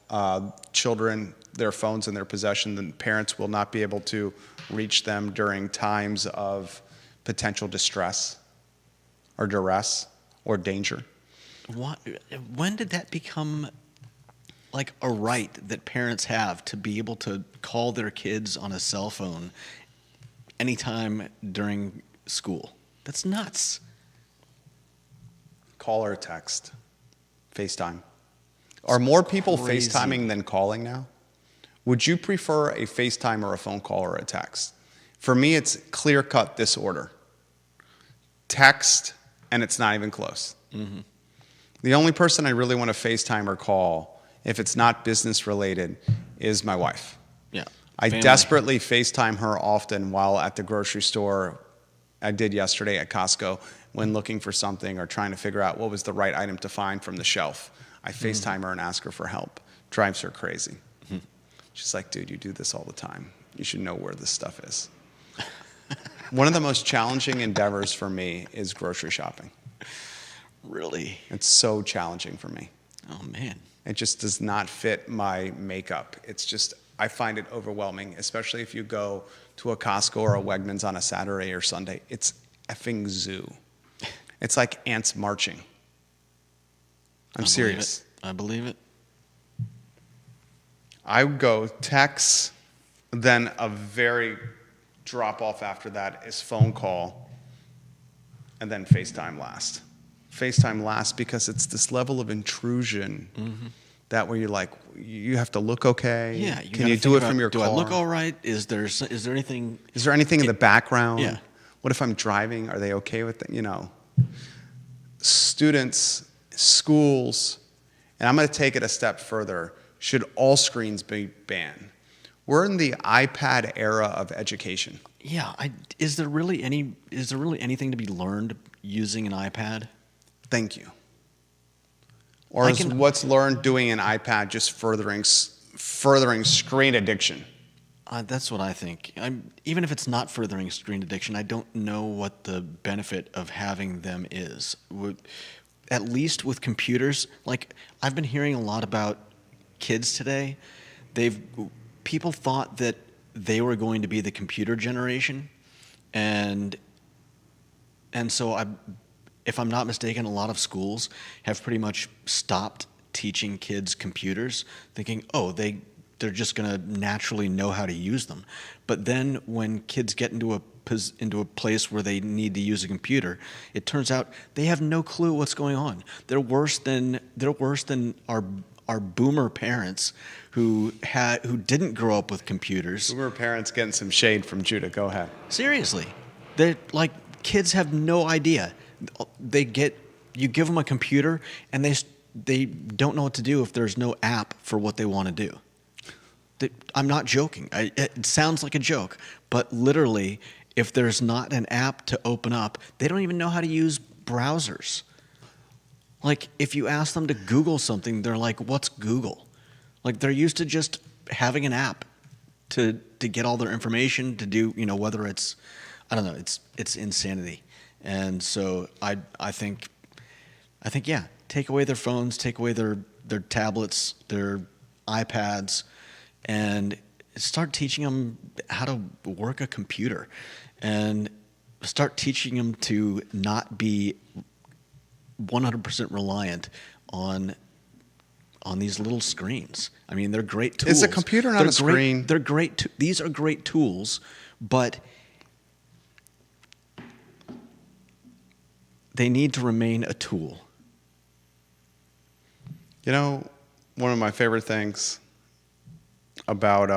children, their phones in their possession, then parents will not be able to reach them during times of potential distress or duress or danger. When did that become like a right that parents have to be able to call their kids on a cell phone anytime during school? That's nuts. Call or text. FaceTime. Are more people crazy. FaceTiming than calling now? Would you prefer a FaceTime or a phone call or a text? For me, it's clear cut this order. Text, and it's not even close. Mm-hmm. The only person I really want to FaceTime or call, if it's not business related, is my wife. Yeah. I desperately FaceTime her often while at the grocery store I did yesterday at Costco when looking for something or trying to figure out what was the right item to find from the shelf. I FaceTime her and ask her for help. Drives her crazy. She's like, dude, you do this all the time. You should know where this stuff is. One of the most challenging endeavors for me is grocery shopping. Really? It's so challenging for me. Oh, man. It just does not fit my makeup. It's just, I find it overwhelming, especially if you go to a Costco or a Wegmans on a Saturday or Sunday. It's effing zoo. It's like ants marching. I'm serious. I believe it. I would go text, then a very drop off after that is phone call, and then FaceTime last. FaceTime last because it's this level of intrusion that where you're like, you have to look okay. Yeah. Can you do it from your car? Do I look all right? Is there anything? Is there anything in the background? Yeah. What if I'm driving? Are they okay with it? You know, students, schools, and I'm going to take it a step further. Should all screens be banned? We're in the iPad era of education. Yeah. Is there really anything to be learned using an iPad? Thank you. Or is what's learned doing an iPad just furthering screen addiction? That's what I think. Even if it's not furthering screen addiction, I don't know what the benefit of having them is. At least with computers, like I've been hearing a lot about kids today. People thought that they were going to be the computer generation, and so if I'm not mistaken, a lot of schools have pretty much stopped teaching kids computers, thinking, oh, they're just going to naturally know how to use them. But then when kids get into a place where they need to use a computer, it turns out they have no clue what's going on. They're worse than our boomer parents who didn't grow up with computers. Boomer parents getting some shade from Judah. Go ahead. Seriously, they're like, kids have no idea. You give them a computer and they don't know what to do if there's no app for what they want to do. I'm not joking. It sounds like a joke, but literally, if there's not an app to open up, they don't even know how to use browsers. Like, if you ask them to Google something, they're like, what's Google? Like, they're used to just having an app to get all their information, to do, whether it's, I don't know, it's insanity. And so I think, yeah, take away their phones, take away their tablets, their iPads, and start teaching them how to work a computer, and start teaching them to not be 100% reliant on these little screens. I mean, they're great tools. Is a computer not a screen? They're great. These are great tools, but they need to remain a tool. One of my favorite things about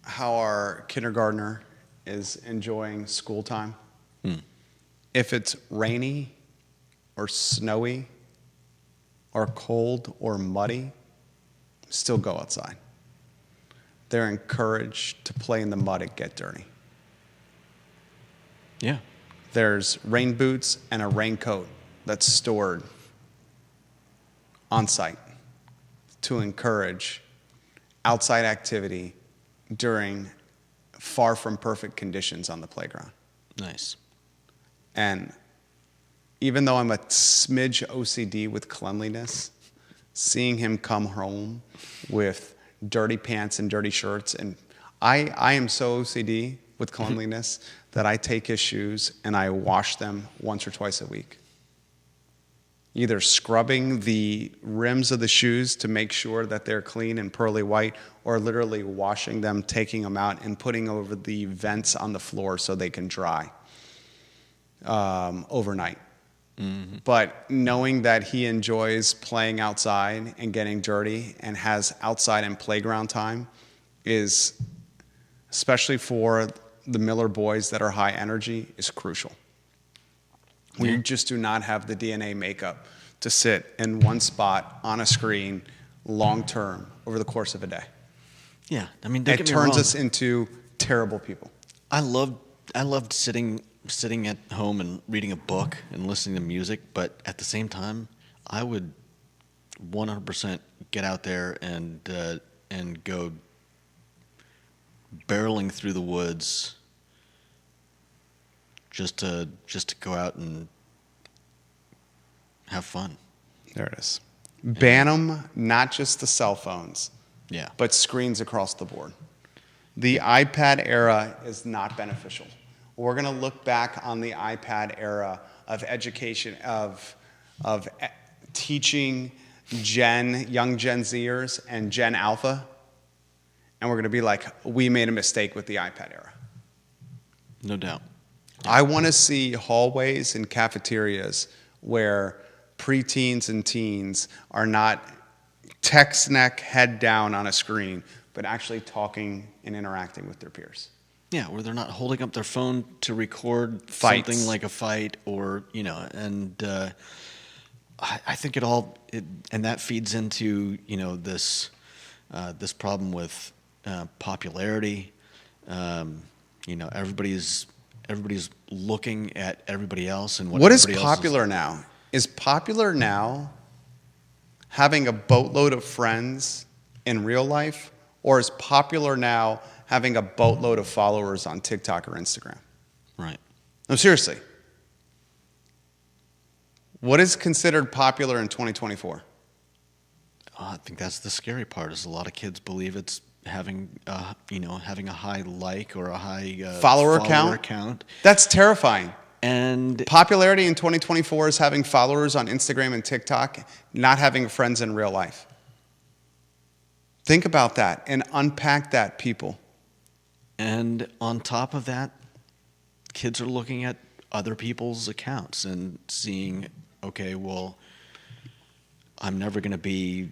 how our kindergartner is enjoying school time. If it's rainy or snowy or cold or muddy, still go outside. They're encouraged to play in the mud and get dirty. Yeah. There's rain boots and a raincoat that's stored on site to encourage outside activity during far from perfect conditions on the playground. Nice. And even though I'm a smidge OCD with cleanliness, seeing him come home with dirty pants and dirty shirts, and I am so OCD with cleanliness that I take his shoes and I wash them once or twice a week. Either scrubbing the rims of the shoes to make sure that they're clean and pearly white, or literally washing them, taking them out, and putting over the vents on the floor so they can dry overnight. Mm-hmm. But knowing that he enjoys playing outside and getting dirty and has outside and playground time is, especially for the Miller boys that are high energy, is crucial. We just do not have the DNA makeup to sit in one spot on a screen long term over the course of a day. Yeah, I mean, it turns us into terrible people. I loved sitting at home and reading a book and listening to music, but at the same time, I would 100% get out there and go barreling through the woods just to go out and have fun. There it is. Ban them, not just the cell phones, Yeah. but screens across the board. The iPad era is not beneficial. We're going to look back on the iPad era of education, of teaching young Gen Zers and Gen Alpha, and we're going to be like, we made a mistake with the iPad era. No doubt. I want to see hallways and cafeterias where preteens and teens are not text neck, head down on a screen, but actually talking and interacting with their peers. Yeah, where they're not holding up their phone to record Fights. something like a fight, or and I think and that feeds into this this problem with popularity. Everybody's looking at everybody else and What is everybody else popular now? Is popular now having a boatload of friends in real life, or is popular now having a boatload of followers on TikTok or Instagram? Right. No, seriously. What is considered popular in 2024? I think that's the scary part. Is a lot of kids believe it's having having a high like or a high Follower count? That's terrifying. And Popularity in 2024 is having followers on Instagram and TikTok, not having friends in real life. Think about that and unpack that, people. And on top of that, kids are looking at other people's accounts and seeing, okay, well, I'm never going to be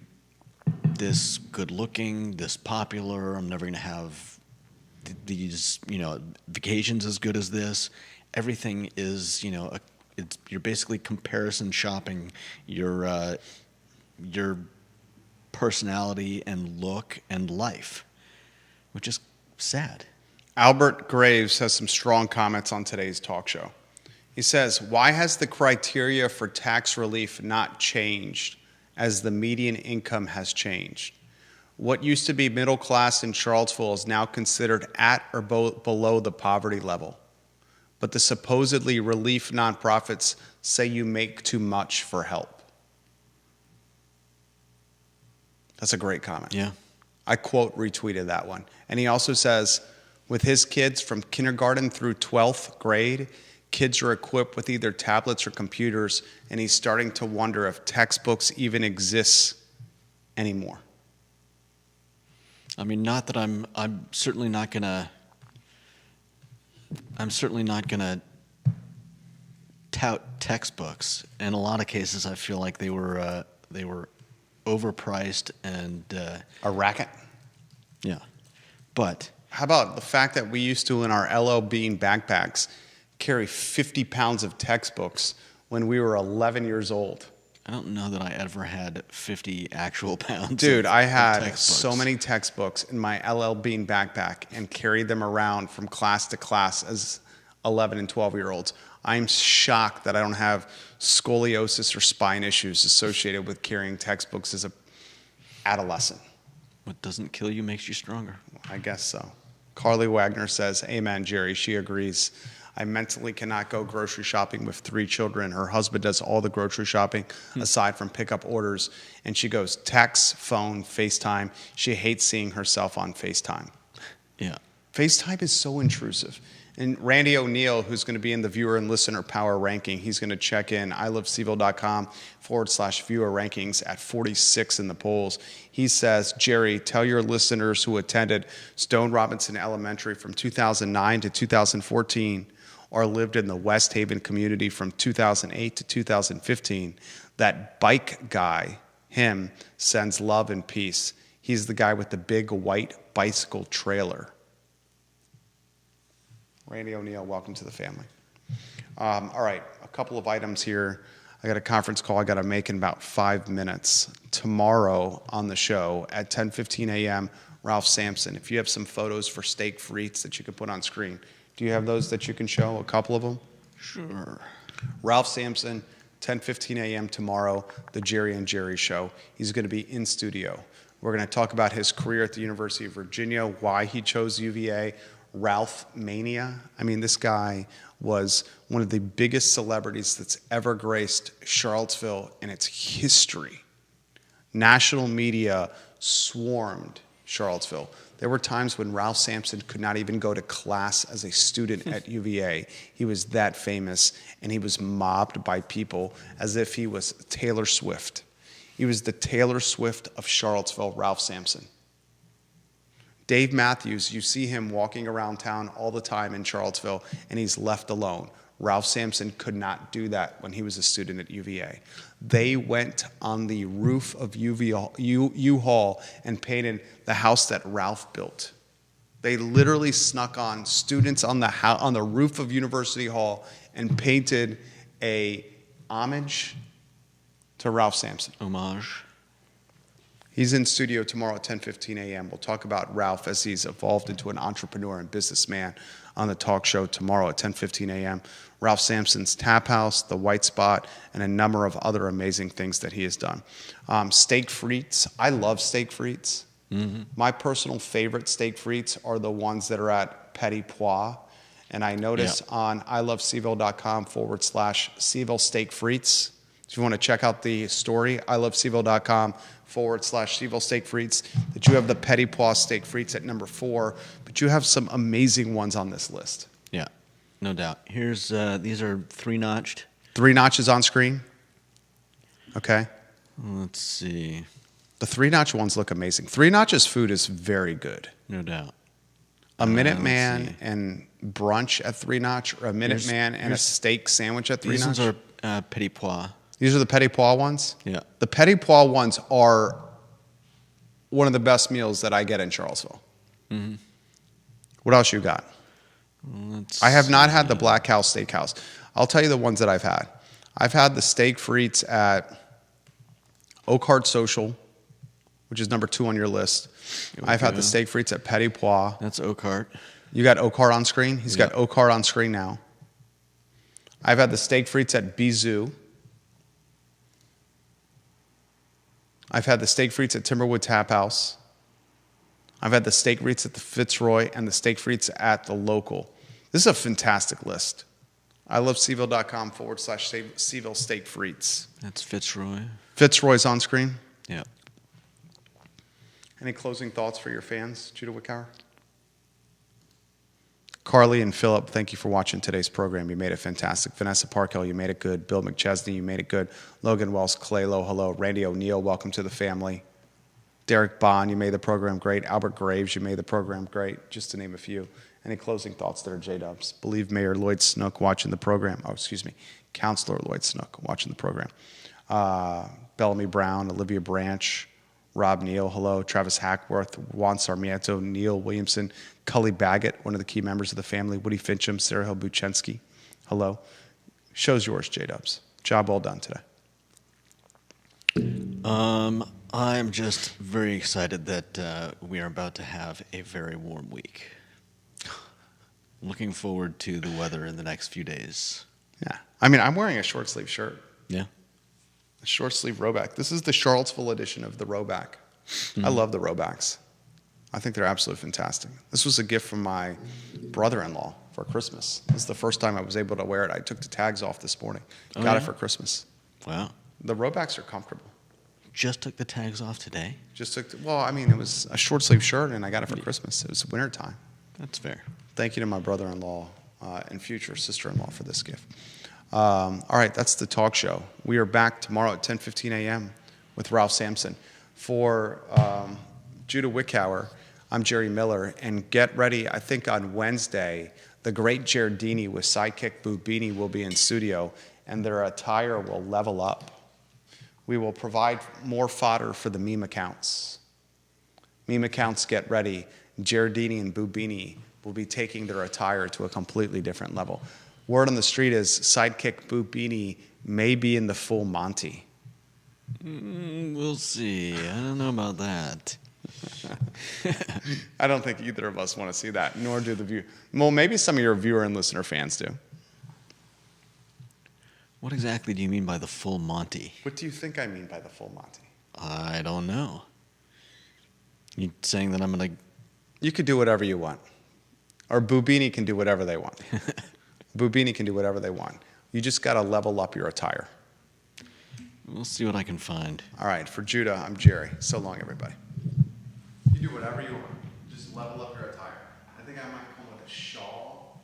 this good looking, this popular. I'm never going to have these, vacations as good as this. Everything is, you're basically comparison shopping your personality and look and life, which is sad. Albert Graves has some strong comments on today's talk show. He says, why has the criteria for tax relief not changed as the median income has changed? What used to be middle class in Charlottesville is now considered at or below the poverty level. But the supposedly relief nonprofits say you make too much for help. That's a great comment. Yeah. I quote retweeted that one. And he also says, with his kids from kindergarten through 12th grade, kids are equipped with either tablets or computers, and he's starting to wonder if textbooks even exist anymore. I mean, not that I'm certainly not gonna tout textbooks. In a lot of cases, I feel like they were overpriced and A racket? yeah. But How about the fact that we used to, in our LL Bean backpacks, carry 50 pounds of textbooks when we were 11 years old? I don't know that I ever had 50 actual pounds. Dude, I of had textbooks. so many textbooks in my LL Bean backpack and carried them around from class to class as 11 and 12-year-olds. I'm shocked that I don't have scoliosis or spine issues associated with carrying textbooks as an adolescent. What doesn't kill you makes you stronger. I guess so. Carly Wagner says, amen, Jerry. She agrees. I mentally cannot go grocery shopping with 3 children. Her husband does all the grocery shopping aside from pickup orders. And she goes text, phone, FaceTime. She hates seeing herself on FaceTime. Yeah. FaceTime is so intrusive. And Randy O'Neill, who's going to be in the viewer and listener power ranking, he's going to check in iloveseville.com/viewer rankings at 46 in the polls. He says, Jerry, tell your listeners who attended Stone Robinson Elementary from 2009 to 2014 or lived in the West Haven community from 2008 to 2015 that bike guy, him, sends love and peace. He's the guy with the big white bicycle trailer. Randy O'Neill, welcome to the family. All right, a couple of items here. I got a conference call I got to make in about 5 minutes. Tomorrow on the show at 10:15 a.m., Ralph Sampson. If you have some photos for steak frites that you can put on screen, Do you have those that you can show? A couple of them? Sure. Ralph Sampson, 10:15 a.m. tomorrow, the Jerry and Jerry Show. He's going to be in studio. We're going to talk about his career at the University of Virginia, why he chose UVA, Ralph Mania. I mean, this guy was one of the biggest celebrities that's ever graced Charlottesville in its history. National media swarmed Charlottesville. There were times when Ralph Sampson could not even go to class as a student at UVA. He was that famous, and he was mobbed by people as if he was Taylor Swift. He was the Taylor Swift of Charlottesville, Ralph Sampson. Dave Matthews, you see him walking around town all the time in Charlottesville, and he's left alone. Ralph Sampson could not do that when he was a student at UVA. They went on the roof of U-Haul and painted the house that Ralph built. They literally snuck on students on the roof of University Hall and painted a homage to Ralph Sampson. Homage. He's in studio tomorrow at 10:15 a.m. We'll talk about Ralph as he's evolved into an entrepreneur and businessman on the talk show tomorrow at 10:15 a.m. Ralph Sampson's Tap House, The White Spot, and a number of other amazing things that he has done. Steak frites. I love steak frites. Mm-hmm. My personal favorite steak frites are the ones that are at Petit Pois. And I notice on iloveseville.com/Seville Steak Frites. If you want to check out the story, iloveseville.com/Seville Steak Frites, that you have the Petit Pois Steak Frites at number 4, but you have some amazing ones on this list. Yeah, no doubt. Here's these are 3-notched. 3 notches on screen. Okay. Let's see. The 3-notch ones look amazing. 3 notches food is very good. No doubt. A Minuteman and brunch at 3-notch, or a Minuteman and a steak sandwich at 3-notch. These ones are Petit Pois. These are the Petit Pois ones? Yeah. The Petit Pois ones are one of the best meals that I get in Charlottesville. Mm-hmm. What else you got? I have not had the Black House Steakhouse. I'll tell you the ones that I've had. I've had the steak frites at Oak Heart Social, which is number 2 on your list. I've had the steak frites at Petit Pois. That's Oak Heart. You got Oak Heart on screen? He's got Oak Heart on screen now. I've had the steak frites at Bizou. I've had the steak frites at Timberwood Tap House. I've had the steak frites at the Fitzroy and the steak frites at the Local. This is a fantastic list. iloveseville.com/Seville Steak Frites. That's Fitzroy. Fitzroy's on screen. Yeah. Any closing thoughts for your fans, Judah Wickower? Carly and Philip, thank you for watching today's program. You made it fantastic. Vanessa Parkhill, you made it good. Bill McChesney, you made it good. Logan Wells, Claylo, hello. Randy O'Neill, welcome to the family. Derek Bond, you made the program great. Albert Graves, you made the program great, just to name a few. Any closing thoughts there, J-Dubs? Believe Mayor Lloyd Snook watching the program. Oh, excuse me. Counselor Lloyd Snook watching the program. Bellamy Brown, Olivia Branch, Rob Neal, hello. Travis Hackworth, Juan Sarmiento, Neil Williamson, Cully Baggett, one of the key members of the family, Woody Fincham, Sarah Hill Buchensky, hello. Show's yours, J-Dubs. Job well done today. I'm just very excited that we are about to have a very warm week. Looking forward to the weather in the next few days. Yeah. I mean, I'm wearing a short sleeve shirt. Yeah. A short sleeve Rhoback. This is the Charlottesville edition of the Rhoback. Mm-hmm. I love the Rhobacks. I think they're absolutely fantastic. This was a gift from my brother-in-law for Christmas. This is the first time I was able to wear it. I took the tags off this morning. Got it for Christmas. Wow. The Rhobacks are comfortable. Just took the tags off today? Well, I mean, it was a short sleeve shirt, and I got it for Christmas. It was wintertime. That's fair. Thank you to my brother-in-law and future sister-in-law for this gift. All right, that's the talk show. We are back tomorrow at 10:15 a.m. with Ralph Sampson. For Judah Wickower, I'm Jerry Miller, and get ready. I think on Wednesday, the great Giardini with sidekick Bubini will be in studio, and their attire will level up. We will provide more fodder for the meme accounts. Meme accounts, get ready. Giardini and Bubini will be taking their attire to a completely different level. Word on the street is sidekick Bubini may be in the full Monty. We'll see. I don't know about that. I don't think either of us want to see that, nor do the view. Well, maybe some of your viewer and listener fans do. What exactly do you mean by the full Monty? What do you think I mean by the full Monty? I don't know. You saying that I'm gonna? You could do whatever you want. Or Bubini can do whatever they want. Bubini can do whatever they want. You just got to level up your attire. We'll see what I can find. All right, for Judah, I'm Jerry. So long, everybody. You do whatever you want. Just level up your attire. I think I might come with a shawl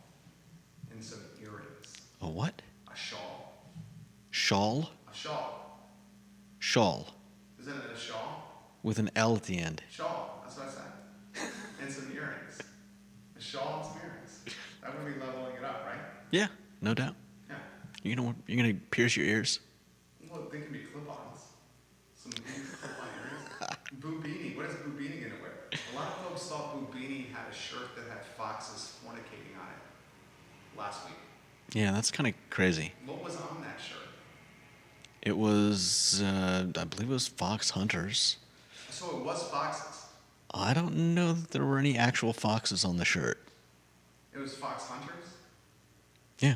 and some earrings. A what? A shawl. Shawl? A shawl. Shawl. Isn't it a shawl? With an L at the end. Shawl. That's what I said. And some earrings. A shawl and some earrings. That would be leveling it up, right? Yeah, no doubt. Yeah. You're gonna pierce your ears? Well, they can be clip-ons. Some clip-on earrings. Bubini. What is Bubini going to wear? A lot of folks thought Bubini had a shirt that had foxes fornicating on it last week. Yeah, that's kind of crazy. What was on that shirt? It was, I believe it was Fox Hunters. So it was foxes. I don't know that there were any actual foxes on the shirt. It was Fox Hunters? Yeah,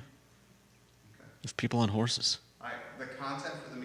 Okay. with people on horses. All right. The content for the